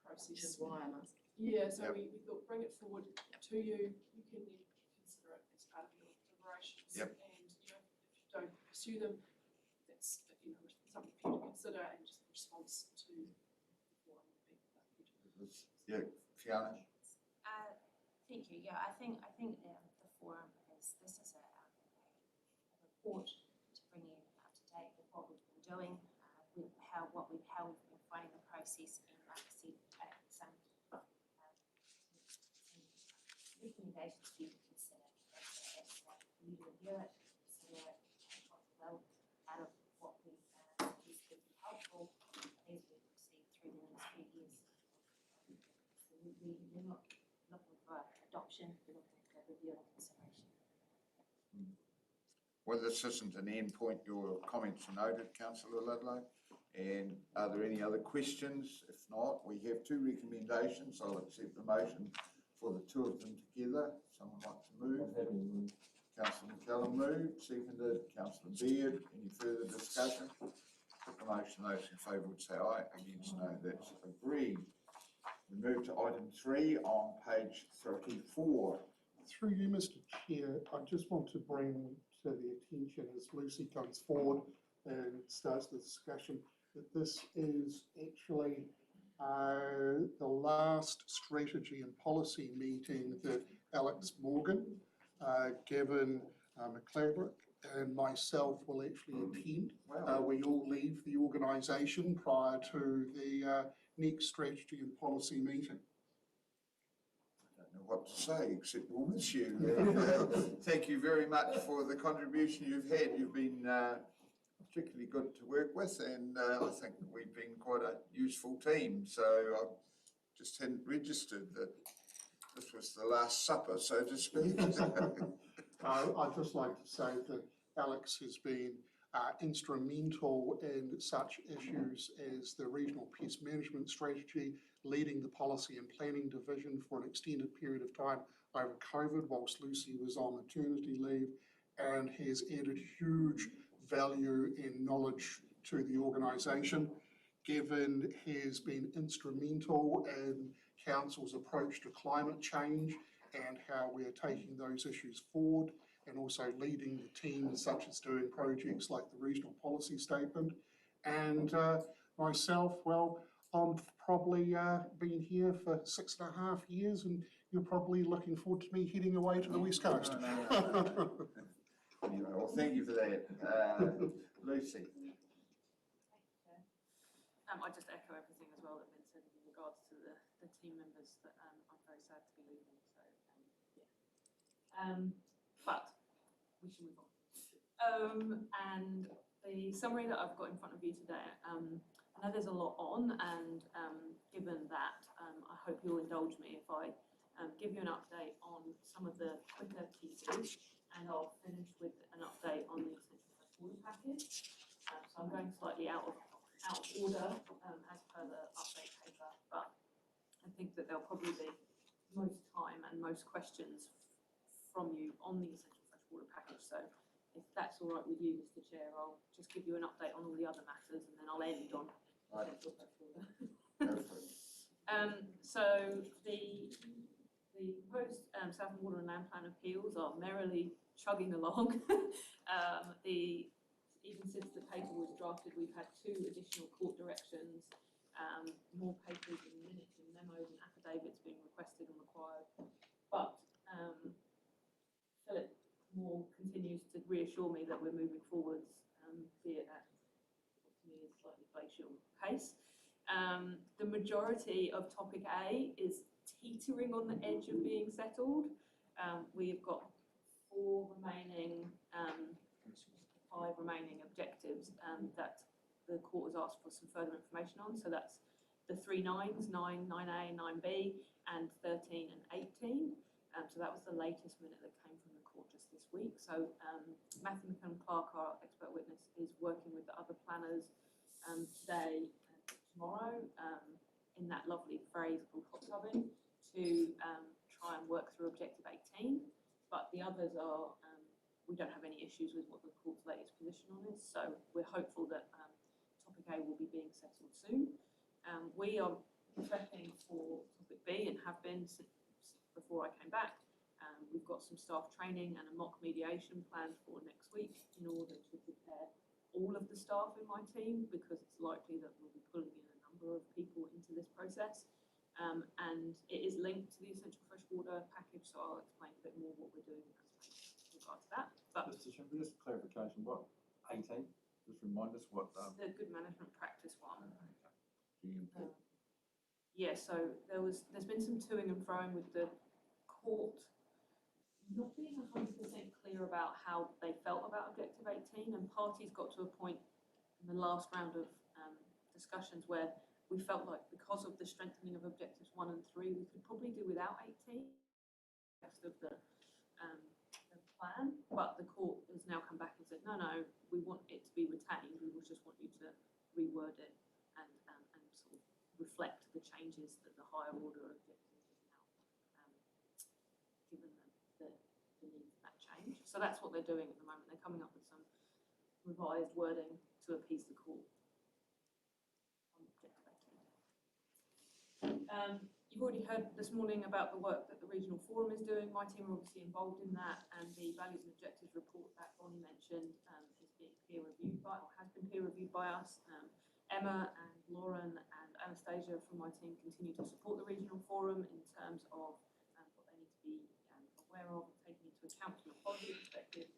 process. Which is why I'm asking. Yeah, so Yep. we thought bring it forward to you, you can then consider it as part of your deliberations. Yep. And, you know, if you don't pursue them, that's, you know, something for you to consider, and just the response to the forum would be. yeah, Fiona? Thank you. Yeah, I think the forum is, this is a report to bring you up to date with what we've been doing, with how we've been finding the process, and like I said, some recommendations for you to consider as you review it, consider what's well out of what we've used to be helpful as we proceed through the next few years. So we're not looking for adoption, we're looking for review and consideration. Well, this isn't an end point. Your comments are noted, Councillor Ludlow. And are there any other questions? If not, we have two recommendations. I'll accept the motion for the two of them together. Someone like to move? Councillor McCallum moved, seconded. Councillor Beard. Any further discussion? Put the motion. Those in favour would say aye. Against, no. That's agreed. We move to item 3 on page 34. Through you, Mr. Chair, I just want to bring to the attention as Lucy comes forward and starts the discussion that this is actually the last strategy and policy meeting that Alex Morgan, Gavin McClabrick and myself will actually attend. We all leave the organisation prior to the next strategy and policy meeting. I don't know what to say, except we'll miss you. Thank you very much for the contribution you've had. You've been particularly good to work with, and I think we've been quite a useful team. So I just hadn't registered that this was the last supper, so to speak. I'd just like to say that Alex has been instrumental in such issues as the regional pest management strategy, leading the policy and planning division for an extended period of time over COVID whilst Lucy was on maternity leave, and has added huge value and knowledge to the organisation. Gavin has been instrumental in Council's approach to climate change and how we are taking those issues forward, and also leading the teams such as doing projects like the regional policy statement. And myself, well, I've probably been here for 6.5 years, and you're probably looking forward to me heading away to the West Coast. Anyway, well, thank you for that. Lucy. I just echo everything as well that Ben said in regards to the team members that I'm very sad to be leaving. So yeah. But we should move on. And the summary that I've got in front of you today, I know there's a lot on, and given that, I hope you'll indulge me if I give you an update on some of the quicker pieces, and I'll finish with an update on the essential freshwater package. So I'm going slightly out of order as per the update paper, but I think that there'll probably be most time and most questions from you on the essential freshwater package. So if that's all right with you, Mr. Chair, I'll just give you an update on all the other matters, and then I'll end on essential freshwater. So the proposed Southern Water and Land Plan appeals are merrily chugging along. Even since the paper was drafted, we've had 2 additional court directions, more papers and minutes and memos and affidavits being requested and required. But Philip Moore continues to reassure me that we're moving forwards, be it at what to me is slightly glacial pace. The majority of topic A is teetering on the edge of being settled. We've got 5 remaining objectives that the court has asked for some further information on. So that's the 3 9s, 9, 9A, 9B, and 13 and 18. So that was the latest minute that came from the court just this week. So Matthew McClellan-Clark, our expert witness, is working with the other planners today and tomorrow in that lovely phrase called hot tubbing to try and work through Objective 18. But the others are, we don't have any issues with what the court's latest position on is. So we're hopeful that topic A will be being settled soon. We are prepping for topic B and have been since before I came back. We've got some staff training and a mock mediation planned for next week in order to prepare all of the staff in my team, because it's likely that we'll be pulling in a number of people into this process. And it is linked to the Essential Freshwater package, so I'll explain a bit more what we're doing with regard to that. But Mr. Chairman, just clarification, what, 18? Just remind us what, the good management practice one. GMP. Yeah, so there's been some toing and froing with the court not being 100% clear about how they felt about Objective 18, and parties got to a point in the last round of discussions where we felt like because of the strengthening of Objectives 1 and 3, we could probably do without 18, the rest of the plan, but the court has now come back and said, no, we want it to be retained, we just want you to reword it and sort of reflect the changes that the higher order objectives have now given the need for that change. So that's what they're doing at the moment. They're coming up with some revised wording to appease the court on Objective 18. You've already heard this morning about the work that the Regional Forum is doing. My team are obviously involved in that, and the Values and Objectives report that Bonnie mentioned is being peer reviewed by, or has been peer reviewed by us. Emma and Lauren and Anastasia from my team continue to support the Regional Forum in terms of what they need to be aware of and taking into account from a policy perspective.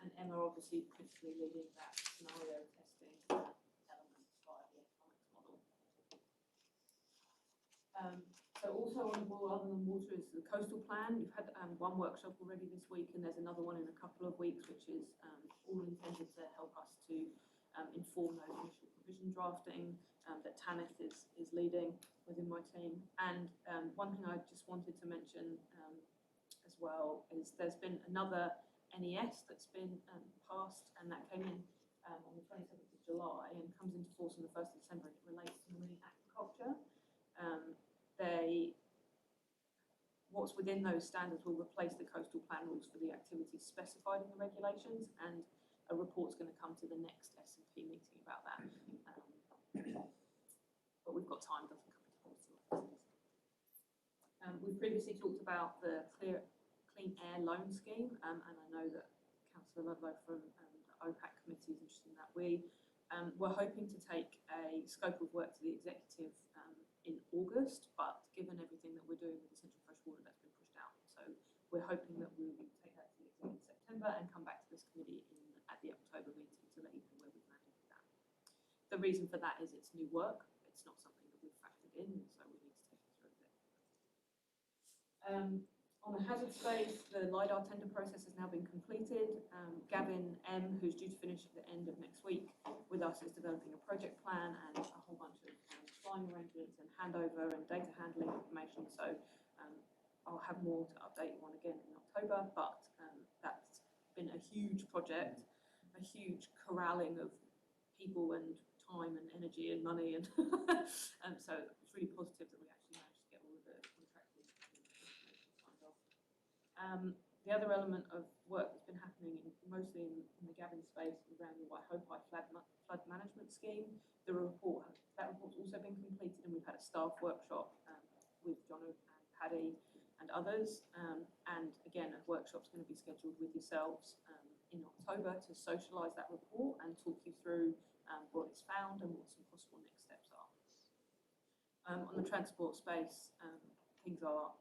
And Emma obviously principally leading that scenario testing element via the economics model. So also on the ball other than water is the coastal plan. We've had one workshop already this week, and there's another one in a couple of weeks, which is all intended to help us to inform those initial provision drafting that Tanith is leading within my team. And one thing I just wanted to mention as well is there's been another NES that's been passed, and that came in on the 27th of July and comes into force on the 1st of December. It relates to marine aquaculture. What's within those standards will replace the coastal plan rules for the activities specified in the regulations, and a report's going to come to the next S&P meeting about that. But we've got time, doesn't come into policy. We've previously talked about the Clean Air Loan Scheme, and I know that Councillor Ludlow from the OPAC committee is interested in that. We're hoping to take a scope of work to the executive in August, but given everything that we're doing with Essential Freshwater, that's been pushed out. So we're hoping that we will take that to the executive in September and come back to this committee at the October meeting to let you know where we've landed with that. The reason for that is it's new work. It's not something that we've factored in, so we need to take it through a bit. On the hazard space, the LiDAR tender process has now been completed. Gavin M, who's due to finish at the end of next week with us, is developing a project plan and a whole bunch of flying arrangements and handover and data handling information. So I'll have more to update you on again in October, but that's been a huge project, a huge corralling of people and time and energy and money, and so it's really positive that we actually managed to get all of the contracting information signed off. The other element of work that's been happening mostly in the Gavin space around the Waihopai flood management scheme. That report's also been completed, and we've had a staff workshop with John and Paddy and others. And again, a workshop's going to be scheduled with yourselves in October to socialise that report and talk you through what it's found and what some possible next steps are. On the transport space, things are,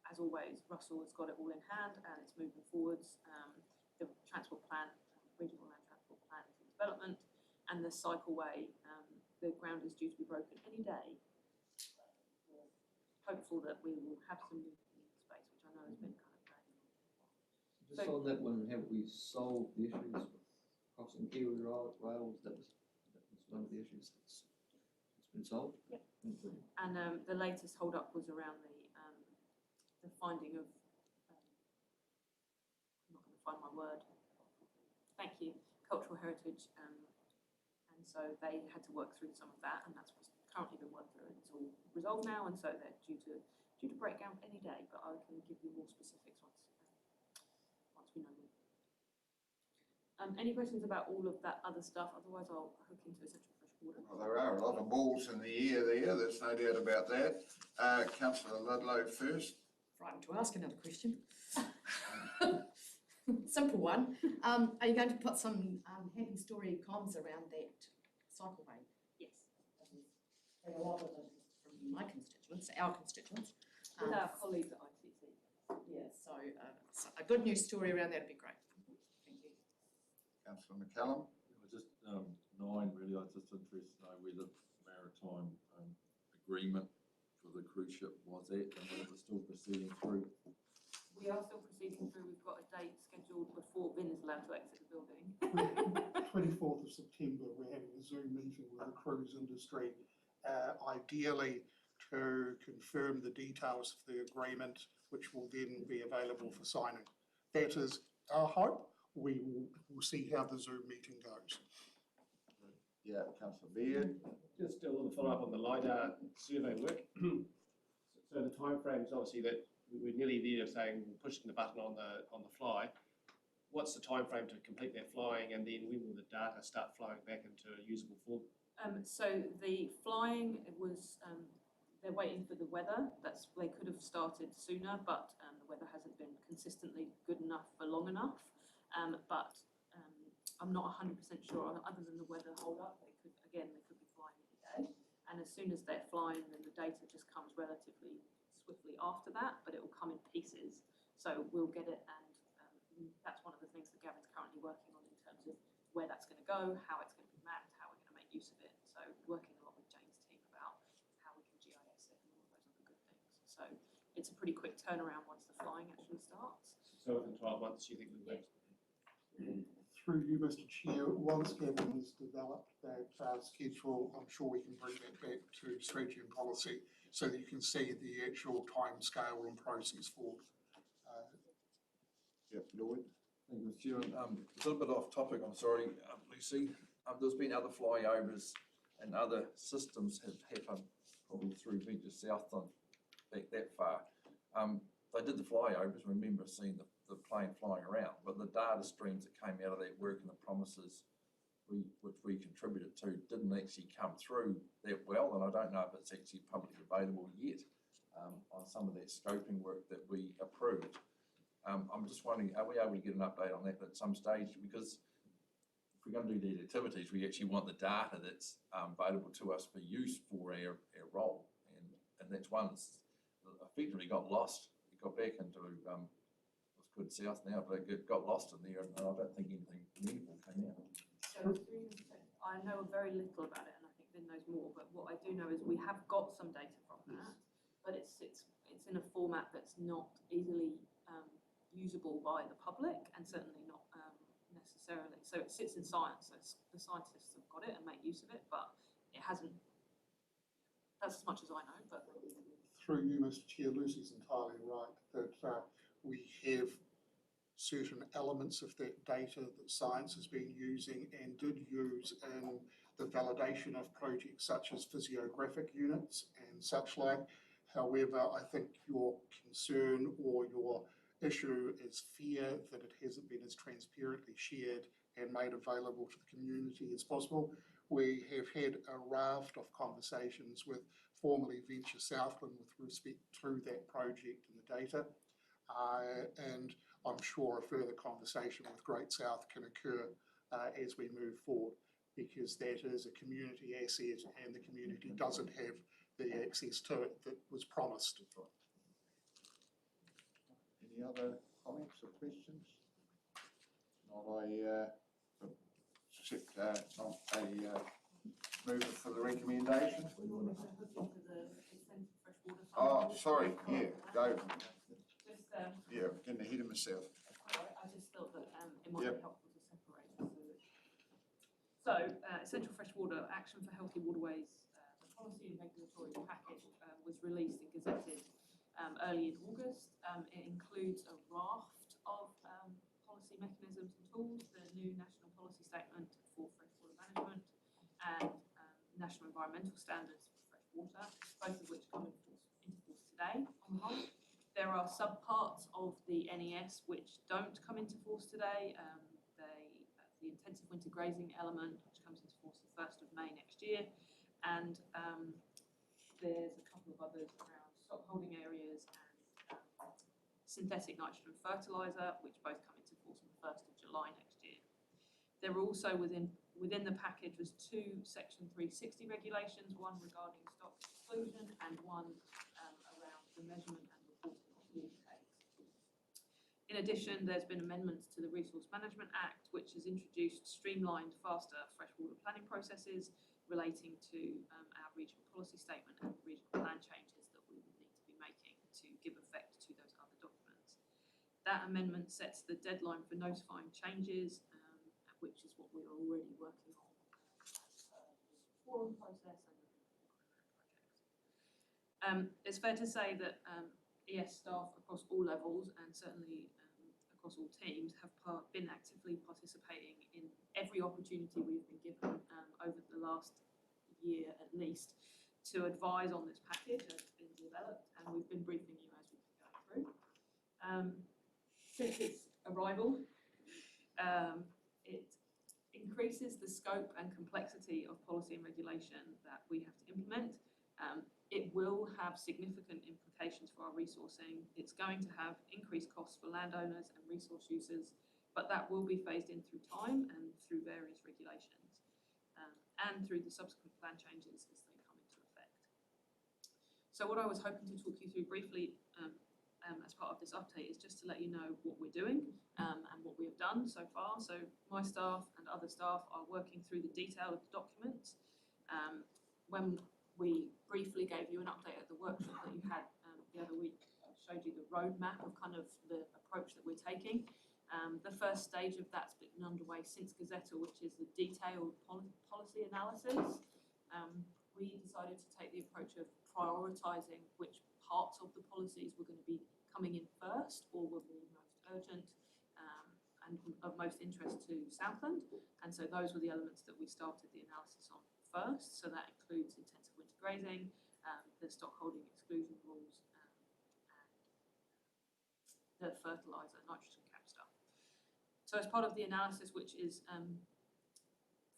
as always, Russell has got it all in hand and it's moving forwards. The transport plan, regional land transport plan is in development, and the cycleway, the ground is due to be broken any day. We're hopeful that we will have some movement in the space, which I know has been kind of dragging on. Just on that one, have we solved the issues with crossing Kiwi rails? That was one of the issues that's Resolved? Yep. Thank you. And the latest hold-up was around the finding of, I'm not going to find my word. Thank you, cultural heritage. And so they had to work through some of that, and that's what's currently been worked through. And it's all resolved now, and so they're due to break down any day. But I can give you more specifics once we know more. Any questions about all of that other stuff? Otherwise, I'll hook into essential fresh water. Well, there are a lot of balls in the air there, there's no doubt about that. Councillor Ludlow first. Frightened to ask another question. Simple one. Are you going to put some happy story comms around that cycleway? Yes. A lot of them from my constituents, our constituents. With our colleagues at ITC. Yeah, so a good news story around that would be great. Thank you. Councillor McCallum. Just 9 really, I was just interested to know where the maritime agreement for the cruise ship was at and whether it was still proceeding through. We are still proceeding through. We've got a date scheduled before Vin is allowed to exit the building. 24th of September, we're having a Zoom meeting with the cruise industry, ideally to confirm the details of the agreement, which will then be available for signing. That is our hope. We will see how the Zoom meeting goes. Yeah, Councillor Beard. Just a little follow-up on the LiDAR survey work. So the timeframes, obviously, that we're nearly there, saying pushing the button on the fly. What's the timeframe to complete that flying, and then when will the data start flowing back into a usable form? So the flying was, they're waiting for the weather. They could have started sooner, but the weather hasn't been consistently good enough for long enough. But I'm not 100% sure, other than the weather hold up, they could be flying any day. And as soon as they're flying, then the data just comes relatively swiftly after that, but it will come in pieces. So we'll get it, and that's one of the things that Gavin's currently working on in terms of where that's going to go, how it's going to be mapped, how we're going to make use of it. So working a lot with Jane's team about how we can GIS it and all of those other good things. So it's a pretty quick turnaround once the flying actually starts. So within 12 months, you think we'll be? Through you, Mr. Chair, once Gavin has developed that schedule, I'm sure we can bring that back to strategy and policy so that you can see the actual time scale and process for. Yep, Lloyd. Thank you, Mr. Chairman. A little bit off topic, I'm sorry, Lucy. There's been other flyovers and other systems have happened probably through Venture South on back that far. They did the flyovers, remember seeing the plane flying around, but the data streams that came out of that work and the promises which we contributed to didn't actually come through that well, and I don't know if it's actually publicly available yet on some of that scoping work that we approved. I'm just wondering, are we able to get an update on that at some stage? Because if we're going to do these activities, we actually want the data that's available to us for use for our role, and that's one that's effectively got lost. It got back into it's good south now, but it got lost in there, and I don't think anything meaningful came out. So I know very little about it, and I think Vin knows more, but what I do know is we have got some data from that, but it's in a format that's not easily usable by the public, and certainly not necessarily. So it sits in science, so the scientists have got it and make use of it, but it hasn't. That's as much as I know. But through you, Mr. Chair, Lucy's entirely right that we have certain elements of that data that science has been using and did use in the validation of projects such as physiographic units and such like. However, I think your concern or your issue is fear that it hasn't been as transparently shared and made available to the community as possible. We have had a raft of conversations with formerly Venture Southland with respect to that project and the data. And I'm sure a further conversation with Great South can occur as we move forward, because that is a community asset and the community doesn't have the access to it that was promised. Any other comments or questions? Not mover for the recommendation. Oh, sorry, yeah, go. Yeah, getting ahead of myself. I just thought that it might be helpful to separate. So, essential fresh water, action for healthy waterways. The policy and regulatory package was released and gazetted early in August. It includes a raft of policy mechanisms and tools, the new National Policy Statement for Freshwater Management and National Environmental Standards for Freshwater, both of which come into force today on the whole. There are subparts of the NES which don't come into force today. The intensive winter grazing element, which comes into force the 1st of May next year, and there's a couple of others around stockholding areas and synthetic nitrogen fertiliser, which both come into force on the 1st of July next year. There are also within the package was 2 Section 360 regulations, one regarding stock exclusion and one around the measurement and reporting of water takes. In addition, there's been amendments to the Resource Management Act, which has introduced streamlined, faster freshwater planning processes relating to our regional policy statement and regional plan changes that we will need to be making to give effect to those other documents. That amendment sets the deadline for notifying changes, which is what we are already working on as the forum process and the projects. It's fair to say that ES staff across all levels and certainly across all teams have been actively participating in every opportunity we've been given over the last year at least to advise on this package as it's been developed, and we've been briefing you as we've been going through. Since its arrival, it increases the scope and complexity of policy and regulation that we have to implement. It will have significant implications for our resourcing. It's going to have increased costs for landowners and resource users, but that will be phased in through time and through various regulations and through the subsequent plan changes as they come into effect. So what I was hoping to talk you through briefly as part of this update is just to let you know what we're doing and what we have done so far. So my staff and other staff are working through the detail of the documents. When we briefly gave you an update at the workshop that you had the other week, showed you the roadmap of kind of the approach that we're taking. The first stage of that's been underway since Gazetta, which is the detailed policy analysis. We decided to take the approach of prioritising which parts of the policies were going to be coming in first or were the most urgent and of most interest to Southland. And so those were the elements that we started the analysis on first. So that includes intensive winter grazing, the stockholding exclusion rules, and the fertiliser, nitrogen cap stuff. So as part of the analysis, which is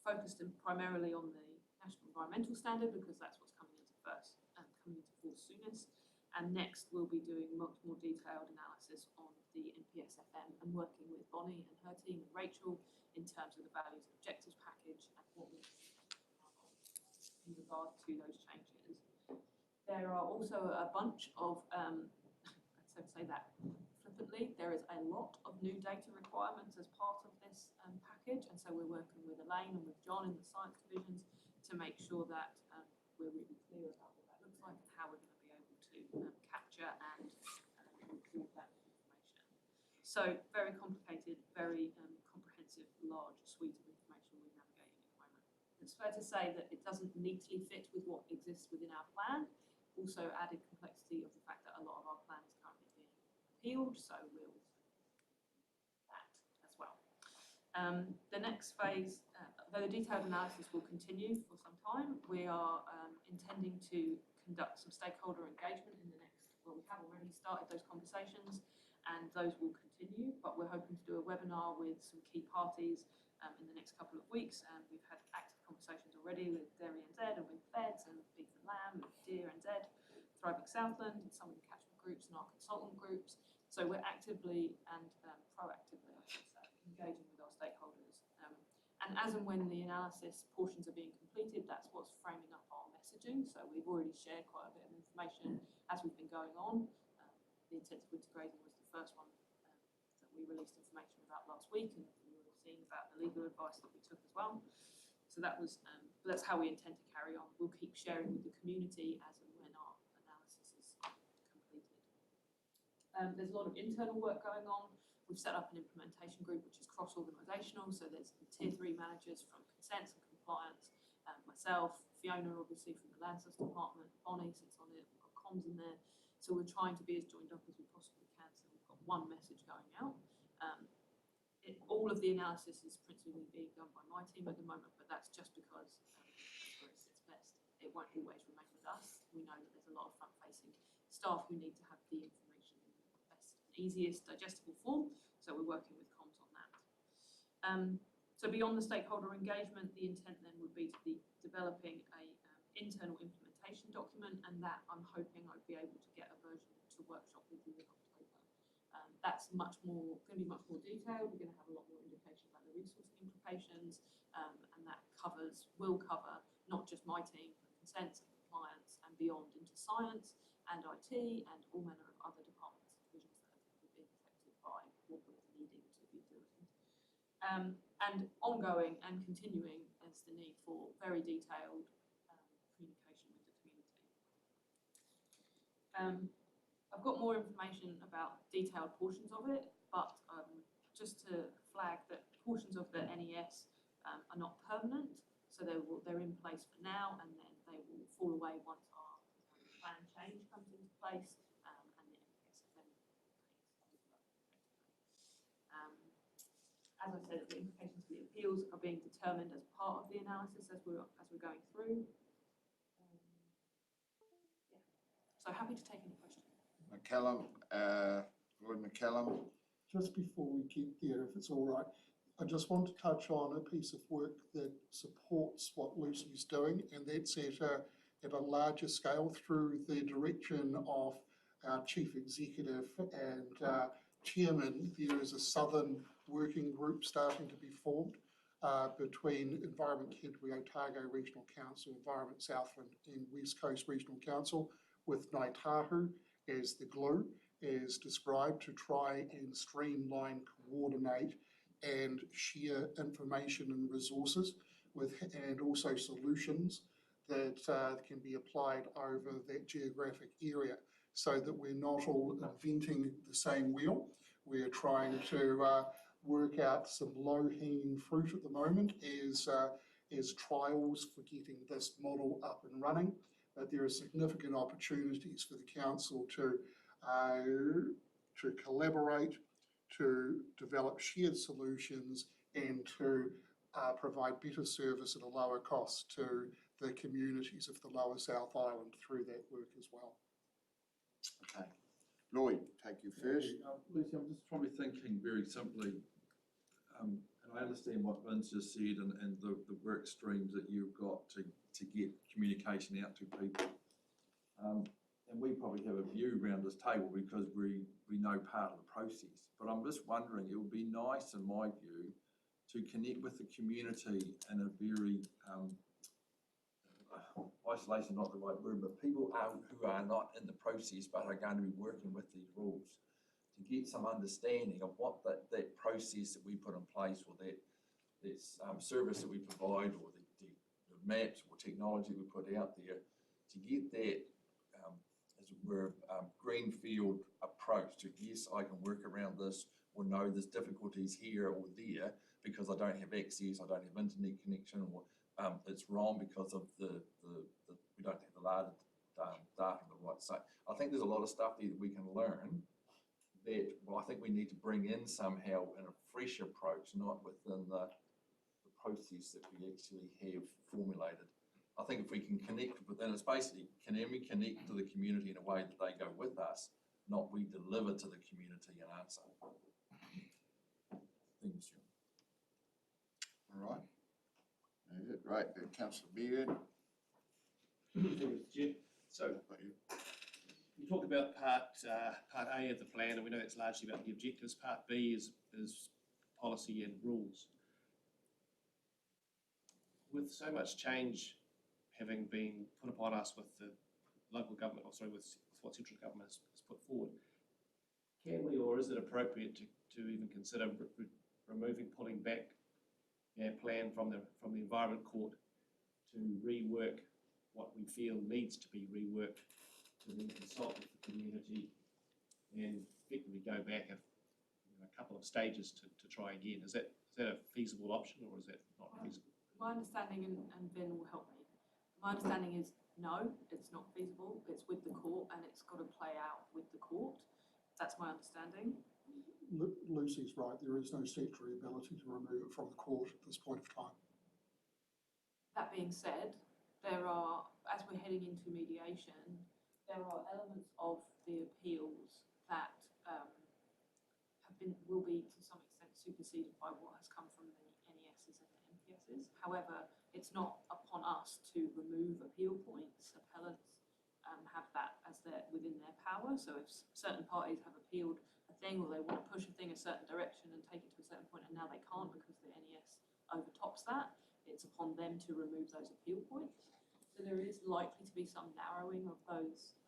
focused primarily on the National Environmental Standard, because that's what's coming into force soonest. And next we'll be doing much more detailed analysis on the NPSFM and working with Bonnie and her team and Rachel in terms of the values and objectives package and what we in regard to those changes. There are also a bunch of, let's say that flippantly, there is a lot of new data requirements as part of this package, and so we're working with Elaine and with John in the science divisions to make sure that we're really clear about what that looks like and how we're going to be able to capture and record that information. So very complicated, very comprehensive, large suite of information we're navigating at the moment. It's fair to say that it doesn't neatly fit with what exists within our plan. Also added complexity of the fact that a lot of our plan is currently being appealed, so we'll that as well. The next phase, though the detailed analysis will continue for some time, we are intending to conduct some stakeholder engagement in the next, well, we have already started those conversations and those will continue, but we're hoping to do a webinar with some key parties in the next couple of weeks, and we've had active conversations already with Dairy NZ and with Feds and Beef and Lamb, with Deer NZ, Thriving Southland, and some of the catchment groups and our consultant groups. So we're actively and proactively, I should say, engaging with our stakeholders. And as and when the analysis portions are being completed, that's what's framing up our messaging. So we've already shared quite a bit of information as we've been going on. The intensive winter grazing was the first one that we released information about last week, and you will have seen about the legal advice that we took as well. So that was, that's how we intend to carry on. We'll keep sharing with the community as and when our analysis is completed. There's a lot of internal work going on. We've set up an implementation group which is cross-organisational, so there's tier 3 managers from consents and compliance, myself, Fiona, obviously, from the Land Systems Department, Bonnie sits on it, we've got comms in there. So we're trying to be as joined up as we possibly can, so we've got one message going out. All of the analysis is principally being done by my team at the moment, but that's just because that's where it sits best. It won't always remain with us. We know that there's a lot of front-facing staff who need to have the information in the best and easiest digestible form, so we're working with comms on that. So beyond the stakeholder engagement, the intent then would be to be developing a internal implementation document, and that I'm hoping I'd be able to get a version to workshop with you in October. That's going to be much more detailed. We're going to have a lot more indication about the resourcing implications, and that will cover not just my team, but consents and compliance and beyond into science and IT and all manner of other departments and divisions that are being affected by what we're needing to be doing. And ongoing and continuing is the need for very detailed communication with the community. I've got more information about detailed portions of it, but just to flag that portions of the NES are not permanent, so they're in place for now, and then they will fall away once our plan change comes into place, and the MPSFM as I said, the implications for the appeals are being determined as part of the analysis as we're going through. Yeah. So happy to take any questions. Lord McCallum. Just before we get there, if it's all right, I just want to touch on a piece of work that supports what Lucy's doing, and that's at a larger scale through the direction of our Chief Executive and Chairman. There is a Southern working group starting to be formed between Environment Canterbury, Otago Regional Council, Environment Southland and West Coast Regional Council, with Ngāi Tahu as the glue, as described, to try and streamline, coordinate and share information and resources and also solutions that can be applied over that geographic area, so that we're not all inventing the same wheel. We're trying to work out some low-hanging fruit at the moment as trials for getting this model up and running. But there are significant opportunities for the council to collaborate, to develop shared solutions, and to provide better service at a lower cost to the communities of the Lower South Island through that work as well. Okay. Lloyd, take you first. Lucy, I'm just probably thinking very simply, and I understand what Vince just said and the work streams that you've got to get communication out to people. And we probably have a view around this table because we know part of the process. But I'm just wondering, it would be nice, in my view, to connect with the community in a very, isolation not the right word, but people who are not in the process but are going to be working with these rules, to get some understanding of what that process that we put in place, or that service that we provide, or the maps or technology we put out there, to get that as it were greenfield approach to, yes, I can work around this, or no, there's difficulties here or there because I don't have access, I don't have internet connection, or it's wrong because of we don't have the data on the right side. I think there's a lot of stuff there that we can learn that, well, I think we need to bring in somehow in a fresh approach, not within the process that we actually have formulated. I think if we can connect with, and it's basically, can we connect to the community in a way that they go with us, not we deliver to the community an answer. Thank you, Stuart. All right. Right, Councillor Beard. So we talk about part A of the plan, and we know it's largely about the objectives. Part B is policy and rules. With so much change having been put upon us with the local government, or sorry, with what central government has put forward, can we, or is it appropriate to even consider pulling back our plan from the Environment Court to rework what we feel needs to be reworked, to then consult with the community and effectively go back a couple of stages to try again? Is that a feasible option, or is that not feasible? My understanding, and Ben will help me, My understanding is no, it's not feasible. It's with the court and it's got to play out with the court. That's my understanding. Lucy's right, there is no statutory ability to remove it from the court at this point of time. That being said, there are, as we're heading into mediation, there are elements of the appeals that will be to some extent superseded by what has come from the NESs and the MPSs. However, it's not upon us to remove appeal points. Appellants have that as within their power. So if certain parties have appealed a thing or they want to push a thing a certain direction and take it to a certain point and now they can't because the NES overtops that, it's upon them to remove those appeal points. So there is likely to be some narrowing of those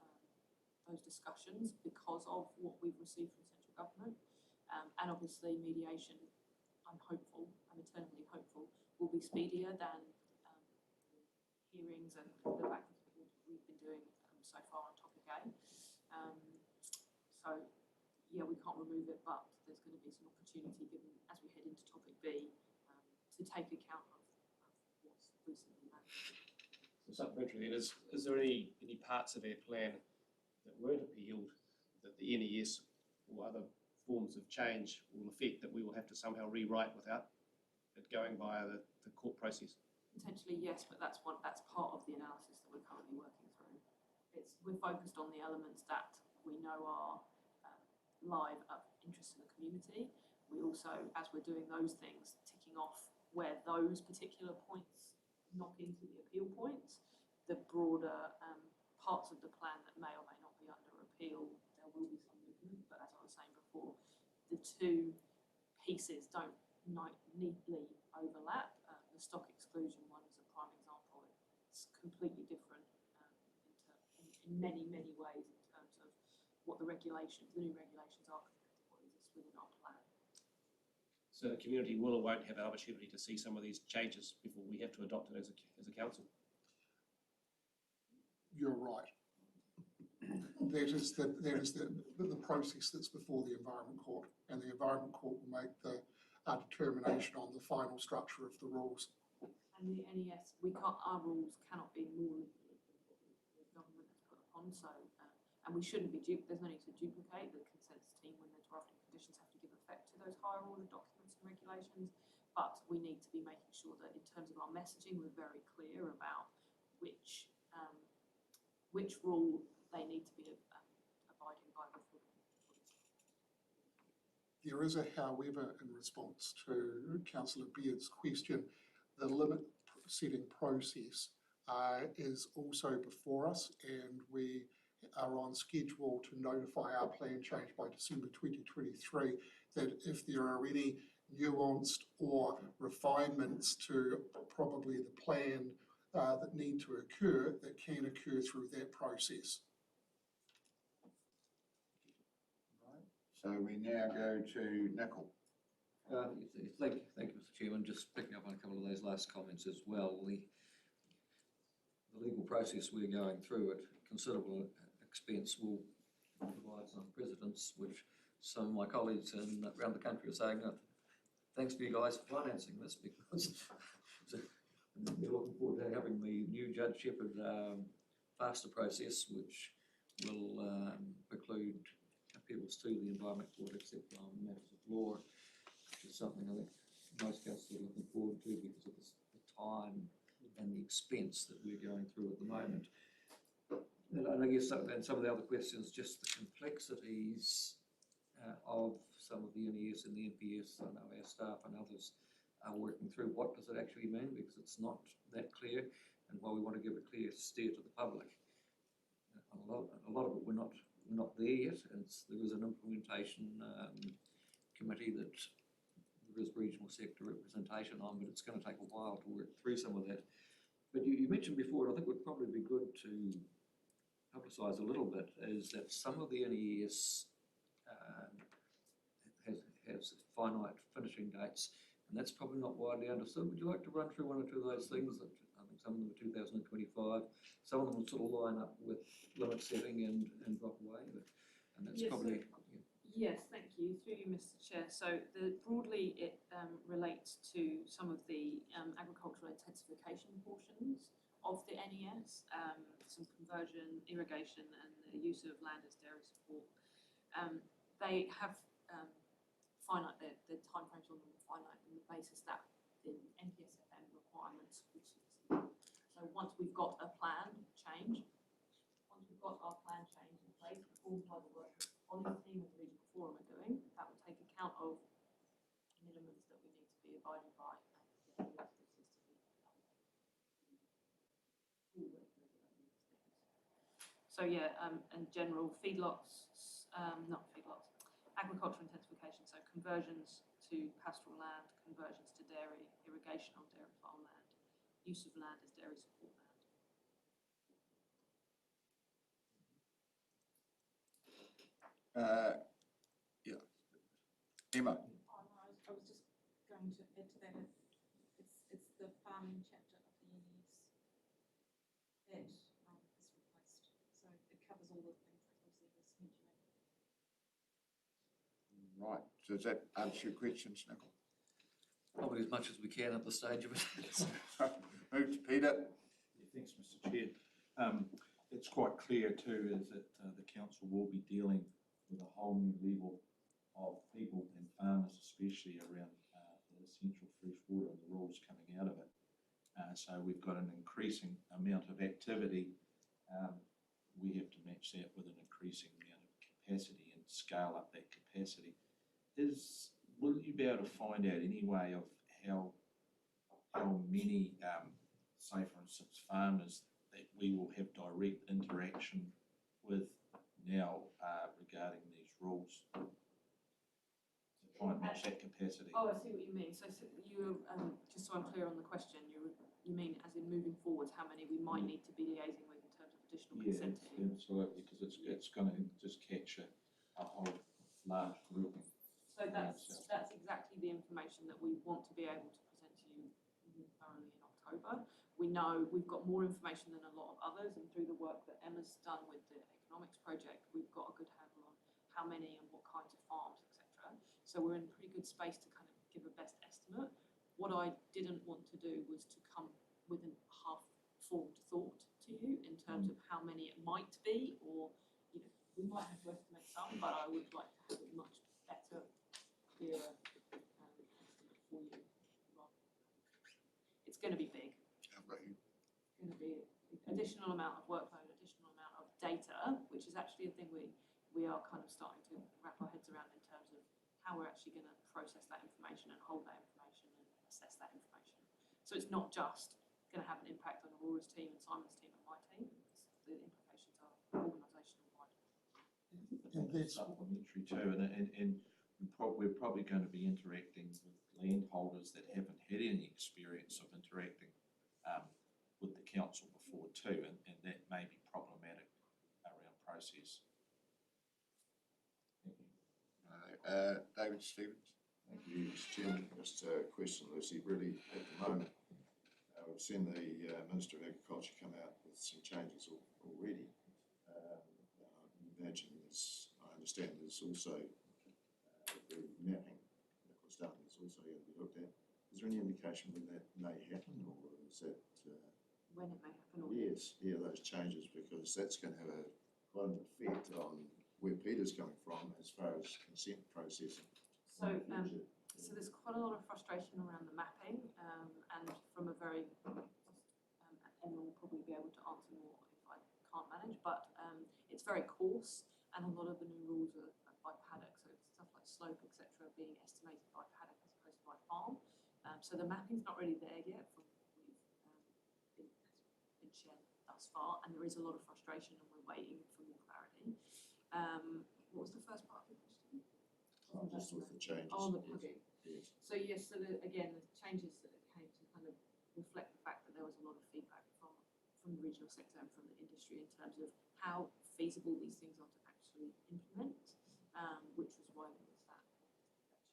discussions because of what we've received from central government. And obviously mediation, I'm eternally hopeful, will be speedier than hearings and the back and forth we've been doing so far on topic A. So yeah, we can't remove it, but there's going to be some opportunity given as we head into topic B to take account of what's recently managed. So supplementary then, is there any parts of our plan that weren't appealed that the NES or other forms of change will affect that we will have to somehow rewrite without it going via the court process? Potentially yes, but that's part of the analysis that we're currently working through. We're focused on the elements that we know are live of interest in the community. We also, as we're doing those things, ticking off where those particular points knock into the appeal points, the broader parts of the plan that may or may not be under appeal, there will be some movement, but as I was saying before, the two pieces don't neatly overlap. The stock exclusion one is a prime example. It's completely different in many, many ways in terms of what the new regulations are compared to what exists within our plan. So the community will or won't have an opportunity to see some of these changes before we have to adopt it as a council? You're right. That is the process that's before the Environment Court, and the Environment Court will make the determination on the final structure of the rules. And the NES, our rules cannot be more liberal than what the government has put upon. So, and we shouldn't be there's no need to duplicate. The consents team, when they're drafting conditions, have to give effect to those higher order documents and regulations. But we need to be making sure that in terms of our messaging, we're very clear about which rule they need to be abiding by before. There is a however in response to Councillor Beard's question. The limit setting process is also before us, and we are on schedule to notify our plan change by December 2023, that if there are any nuanced or refinements to probably the plan that need to occur, that can occur through that process. So we now go to Nicol. Thank you, Mr. Chairman. Just picking up on a couple of those last comments as well. The legal process we're going through at considerable expense will provide some precedents, which some of my colleagues around the country are saying, thanks for you guys for financing this, because we're looking forward to having the new Judge Shepherd faster process, which will preclude appeals to the Environment Court except on matters of law, which is something I think most councils are looking forward to because of the time and the expense that we're going through at the moment. And I guess some of the other questions, just the complexities of some of the NES and the MPS. I know our staff and others are working through what does it actually mean, because it's not that clear, and while we want to give a clear steer to the public, a lot of it we're not there yet. There is an implementation committee that there is regional sector representation on, but it's going to take a while to work through some of that. But you mentioned before, and I think it would probably be good to publicise a little bit, is that some of the NES has finite finishing dates, and that's probably not widely understood. Would you like to run through one or two of those things? That I think some of them are 2025, some of them will sort of line up with limit setting and drop away, and that's probably... Yes, thank you. Through you, Mr. Chair. So broadly it relates to some of the agricultural intensification portions of the NES, some conversion, irrigation, and the use of land as dairy support. They have finite, their timeframes on them are finite on the basis that the NPSFM requirements will succeed. So once we've got a plan change, once we've got our plan change in place, informed by the work that Ollie's team and the regional forum are doing, that will take account of minimums that we need to be abiding by. So yeah, in general, feedlots, not feedlots, agricultural intensification, so conversions to pastoral land, conversions to dairy, irrigation on dairy farmland, use of land as dairy support land. Yeah. Emma. Oh, no, I was just going to add to that. It's the farming chapter of the NES that is replaced. So it covers all the things that Lucy was mentioning. Right, does that answer your questions, Nicole? Probably as much as we can at this stage of it. Move to Peter. Yeah, thanks, Mr. Chair. It's quite clear too is that the council will be dealing with a whole new level of people and farmers, especially around the essential fresh water and the rules coming out of it. So we've got an increasing amount of activity. We have to match that with an increasing amount of capacity and scale up that capacity. Will you be able to find out any way of how many, say for instance, farmers that we will have direct interaction with now regarding these rules to try and match that capacity? Oh, I see what you mean. So you, just so I'm clear on the question, you mean as in moving forwards, how many we might need to be liaising with in terms of additional consent? Yeah, absolutely, because it's going to just capture a whole large group. So that's exactly the information that we want to be able to present to you more thoroughly in October. We know we've got more information than a lot of others, and through the work that Emma's done with the economics project, we've got a good handle on how many and what kinds of farms, etc. So we're in a pretty good space to kind of give a best estimate. What I didn't want to do was to come with a half-formed thought to you in terms of how many it might be, or we might have to estimate some, but I would like to have a much better, clearer estimate for you. It's going to be big. It's going to be an additional amount of workload, additional amount of data, which is actually a thing we are kind of starting to wrap our heads around in terms of how we're actually going to process that information and hold that information and assess that information. So it's not just going to have an impact on Aurora's team and Simon's team and my team. The implications are organisational wide. That's supplementary too, and we're probably going to be interacting with landholders that haven't had any experience of interacting with the council before too, and that may be problematic around process. Thank you. David Stevens. Thank you, Mr. Chairman. Just a question, Lucy. Really, at the moment, we've seen the Minister of Agriculture come out with some changes already. I imagine I understand there's also the mapping that was done is also going to be looked at. Is there any indication when that may happen, or is that... when it may happen? Or yes, those changes, because that's going to have quite an effect on where Peter's coming from as far as consent processing. So there's quite a lot of frustration around the mapping, and from a very, Emma will probably be able to answer more if I can't manage, but it's very coarse, and a lot of the new rules are by paddock, so stuff like slope, etc., being estimated by paddock as opposed to by farm. So the mapping's not really there yet from what we've been shared thus far, and there is a lot of frustration, and we're waiting for more clarity. What was the first part of the question? Just with the changes. Oh, the paddock. Yes. So yes, so again, the changes that came to kind of reflect the fact that there was a lot of feedback from the regional sector and from the industry in terms of how feasible these things are to actually implement, which was why there was that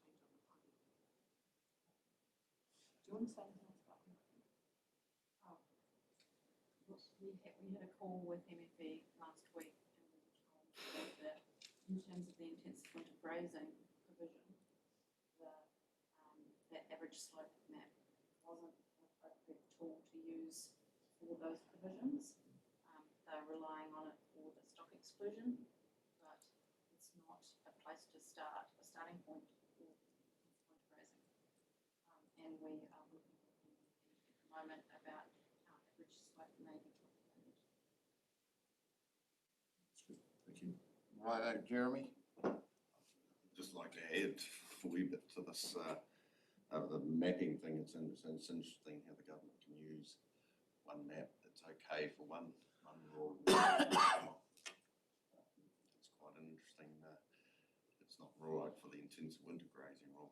change on the paddock. Do you want to say anything else about that? We had a call with MFE last week, and we were told that in terms of the intensive winter grazing provision, that average slope map wasn't an appropriate tool to use for those provisions. They're relying on it for the stock exclusion, but it's not a place to start, a starting point for point grazing. And we are looking at the moment about how average slope may be calculated. Thank you. Righto, Jeremy? Just like to add a wee bit to this, the mapping thing. It's interesting how the government can use one map that's okay for one rural. It's quite interesting. It's not right for the intensive winter grazing rule.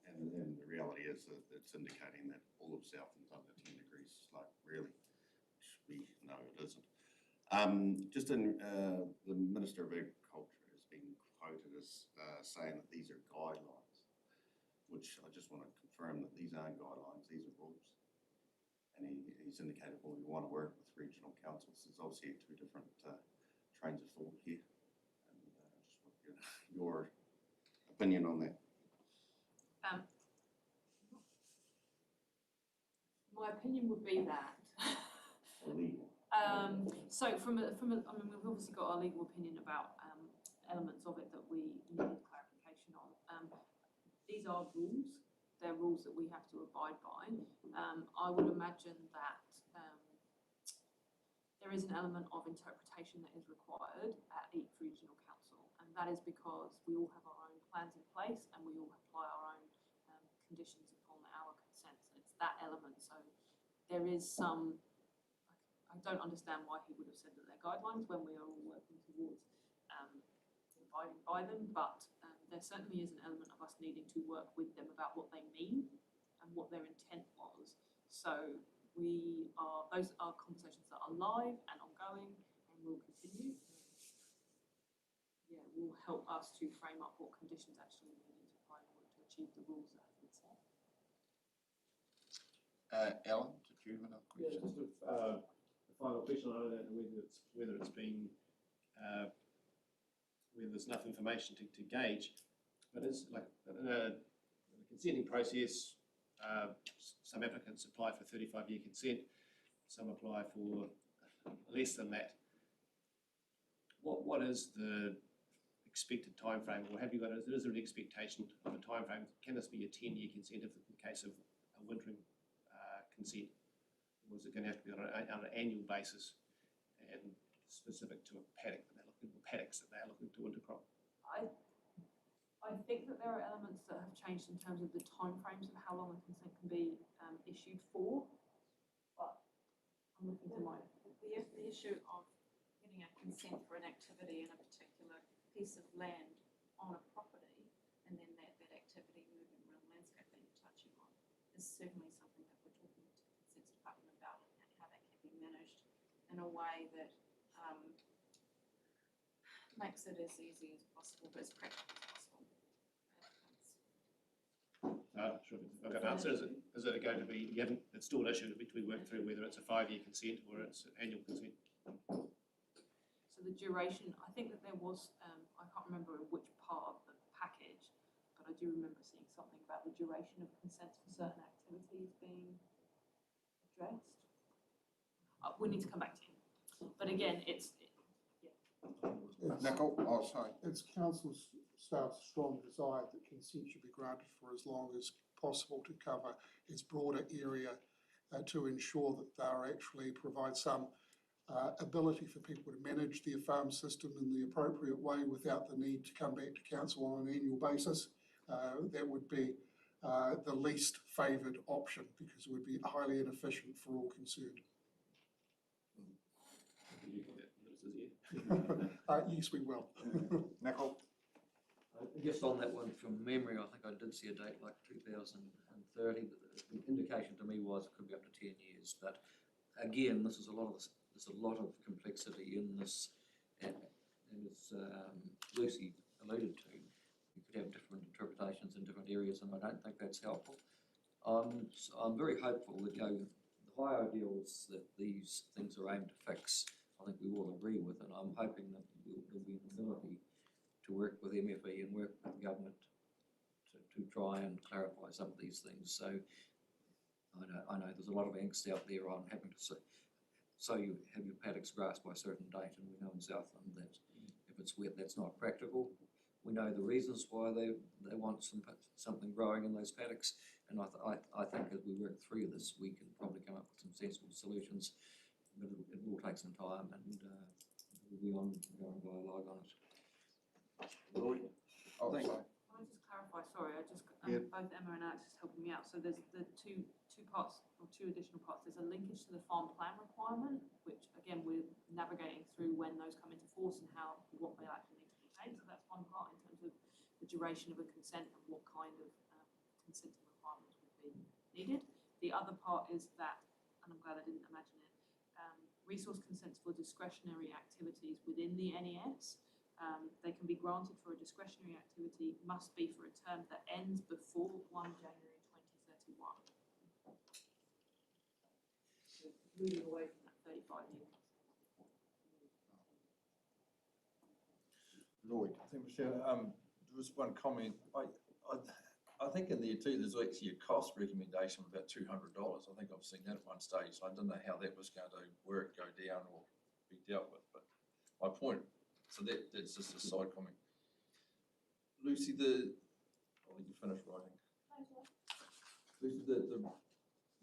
And the reality is that it's indicating that all of Southland's under 10 degrees slope, really, which we know it isn't. Just in, the Minister of Agriculture has been quoted as saying that these are guidelines, which I just want to confirm that these aren't guidelines, these are rules. And he's indicated, well, we want to work with regional councils. There's obviously two different trains of thought here. And just want to get your opinion on that. My opinion would be that. So I mean, we've obviously got our legal opinion about elements of it that we need clarification on. These are rules. They're rules that we have to abide by. I would imagine that there is an element of interpretation that is required at each regional council, and that is because we all have our own plans in place and we all apply our own conditions upon our consents, and it's that element. So there is some, I don't understand why he would have said that they're guidelines when we are all working towards abiding by them, but there certainly is an element of us needing to work with them about what they mean and what their intent was. So those are conversations that are live and ongoing and will continue. Yeah, will help us to frame up what conditions actually we need to apply in order to achieve the rules that have been set. Alan, did you have another question? Yeah, just a final question. I don't know whether it's been where there's enough information to gauge, but it's like in the consenting process, some applicants apply for 35-year consent, some apply for less than that. What is the expected time frame, or have you got, is there an expectation of a time frame? Can this be a 10-year consent if in the case of a wintering consent, or is it going to have to be on an annual basis and specific to a paddock that they're looking, or paddocks that they're looking to intercrop? I think that there are elements that have changed in terms of the timeframes of how long a consent can be issued for, but I'm looking to my... The issue of getting a consent for an activity in a particular piece of land on a property, and then that activity moving around the landscape that you're touching on, is certainly something that we're talking to the Consents Department about, and how that can be managed in a way that makes it as easy as possible, but as practical as possible. Sure. I've got an answer. Is it going to be, it's still an issue that we work through, whether it's a 5-year consent or it's an annual consent? So the duration, I think that there was, I can't remember in which part of the package, but I do remember seeing something about the duration of consents for certain activities being addressed. We need to come back to him. But again, Nicole, oh, sorry. It's council staff's strong desire that consent should be granted for as long as possible to cover its broader area to ensure that they actually provide some ability for people to manage their farm system in the appropriate way without the need to come back to council on an annual basis. That would be the least favoured option because it would be highly inefficient for all concerned. Yes, we will. Nicole? Just on that one from memory, I think I did see a date like 2030, but the indication to me was it could be up to 10 years. But again, there's a lot of complexity in this, and as Lucy alluded to, you could have different interpretations in different areas, and I don't think that's helpful. So I'm very hopeful that the high ideals that these things are aimed to fix, I think we all agree with, and I'm hoping that there'll be an ability to work with MFE and work with government to try and clarify some of these things. So I know there's a lot of angst out there on having to So you have your paddocks grassed by a certain date, and we know in Southland that if it's wet, that's not practical. We know the reasons why they want something growing in those paddocks, and I think as we work through this, we can probably come up with some sensible solutions, but it will take some time, and we'll be going dialogue on it. Lloyd? Oh, Thanks. sorry. Can I just clarify, sorry, Yeah. both Emma and Alex is helping me out. So there's the two parts, or two additional parts. There's a linkage to the farm plan requirement, which again, we're navigating through when those come into force and what they actually need to be paid. So that's one part in terms of the duration of a consent and what kind of consenting requirements would be needed. The other part is that, and I'm glad I didn't imagine it, resource consents for discretionary activities within the NES. They can be granted for a discretionary activity, must be for a term that ends before 1 January 2031. So moving away from that 35 years. Lloyd? Thank you, Michelle. Just one comment. I think in there too, there's actually a cost recommendation of about $200. I think I've seen that at one stage. I didn't know how that was going to work, go down, or be dealt with. But my point, so that's just a side comment. Lucy, I'll let you finish writing. Lucy,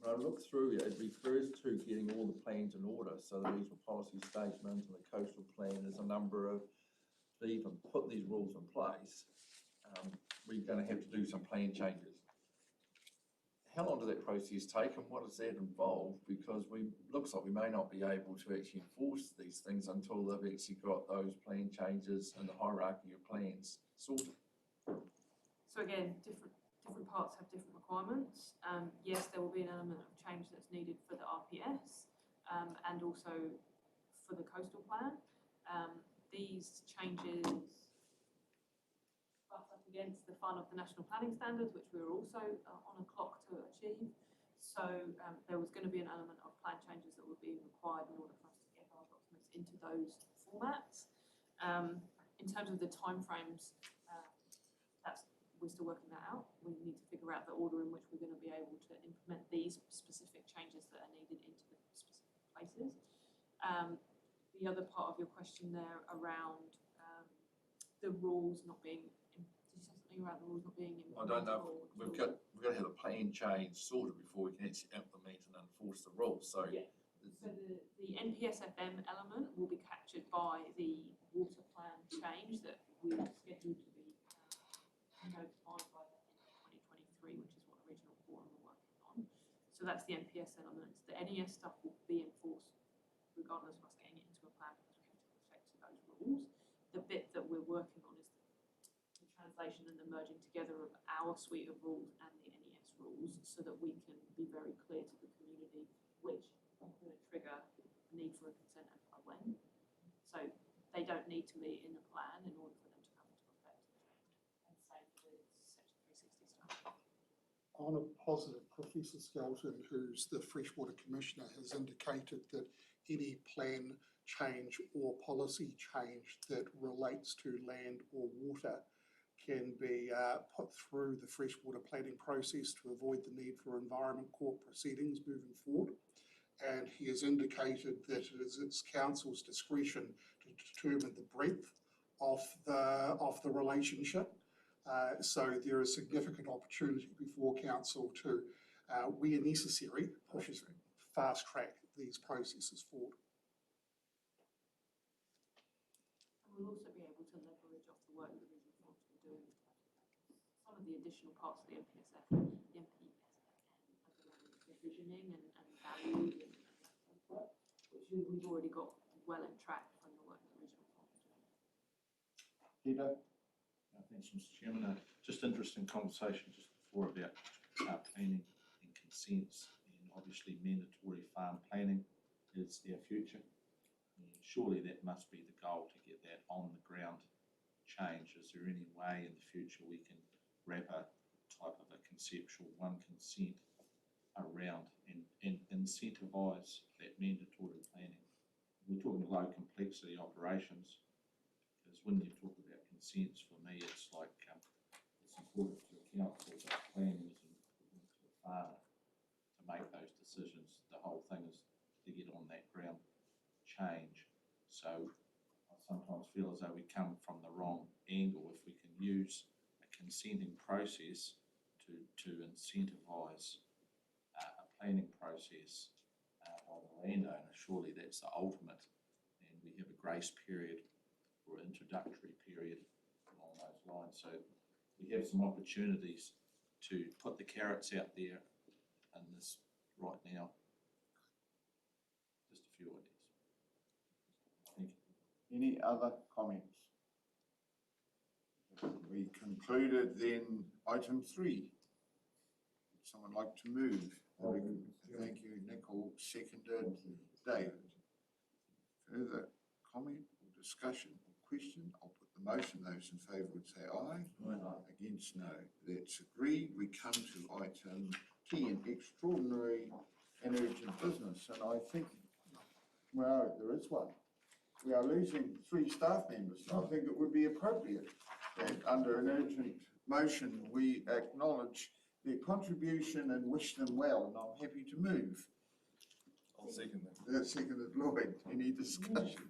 when I look through it refers to getting all the plans in order. So the regional policy statement and the coastal plan, there's a number of, to even put these rules in place, we're going to have to do some plan changes. How long does that process take, and what does that involve? Because looks like we may not be able to actually enforce these things until they've actually got those plan changes and the hierarchy of plans sorted. So again, different parts have different requirements. Yes, there will be an element of change that's needed for the RPS and also for the coastal plan. These changes butt up against the fun of the national planning standards, which we were also on a clock to achieve. So there was going to be an element of plan changes that would be required in order for us to get our documents into those formats. In terms of the timeframes, we're still working that out. We need to figure out the order in which we're going to be able to implement these specific changes that are needed into the specific places. The other part of your question there around the rules not being, did you say something around the rules not being I don't know. We've got to have a plan change sorted before we can actually implement and enforce the rules. So yeah. So the NPSFM element will be captured by the water plan change that we're scheduled to be notified by the end of 2023, which is what the regional forum are working on. So that's the NPS elements. The NES stuff will be enforced regardless of us getting it into a plan because we have to reflect those rules. The bit that we're working on is the translation and the merging together of our suite of rules and the NES rules so that we can be very clear to the community which are going to trigger a need for a consent and a when. So they don't need to be in the plan in order for them to come into effect. And same for the Section 360 stuff. On a positive, Professor Skelton, who's the Freshwater Commissioner, has indicated that any plan change or policy change that relates to land or water can be put through the freshwater planning process to avoid the need for environment court proceedings moving forward. And he has indicated that it is its council's discretion to determine the breadth of the relationship. So there is significant opportunity before council to, where necessary, fast track these processes forward. And we'll also be able to leverage off the work that the regional forums will do. Some of the additional parts of the NPSFM are around visioning and value and work, which we've already got well in track from the work that the regional forums are doing. Peter? Thanks, Mr. Chairman. Just interesting conversation just before about planning and consents, and obviously mandatory farm planning is our future. And surely that must be the goal, to get that on the ground change. Is there any way in the future we can wrap a type of a conceptual one consent around and incentivise that mandatory planning? We're talking low complexity operations, because when you talk about consents, for me it's like it's important to account for the planning is important to the farmer to make those decisions. The whole thing is to get on that ground. change. So I sometimes feel as though we come from the wrong angle. If we can use a consenting process to incentivise a planning process by the landowner, surely that's the ultimate. And we have a grace period or introductory period along those lines. So we have some opportunities to put the carrots out there in this right now. Just a few ideas. Thank you. Any other comments? We concluded then item 3. Would someone like to move? Thank you, Nicole. Seconded, David. Further comment or discussion or question? I'll put the motion. Those in favour would say aye. Aye. Against, no. That's agreed. We come to item T, an extraordinary and urgent business. And I think, well, there is one. We are losing 3 staff members. I think it would be appropriate that under an urgent motion, we acknowledge their contribution and wish them well. And I'm happy to move. I'll second that. Seconded, Lloyd. Any discussion?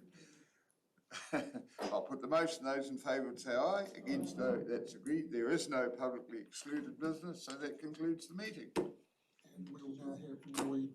I'll put the motion. Those in favour would say aye. Against, no. That's agreed. There is no publicly excluded business, so that concludes the meeting. And we'll now have Lloyd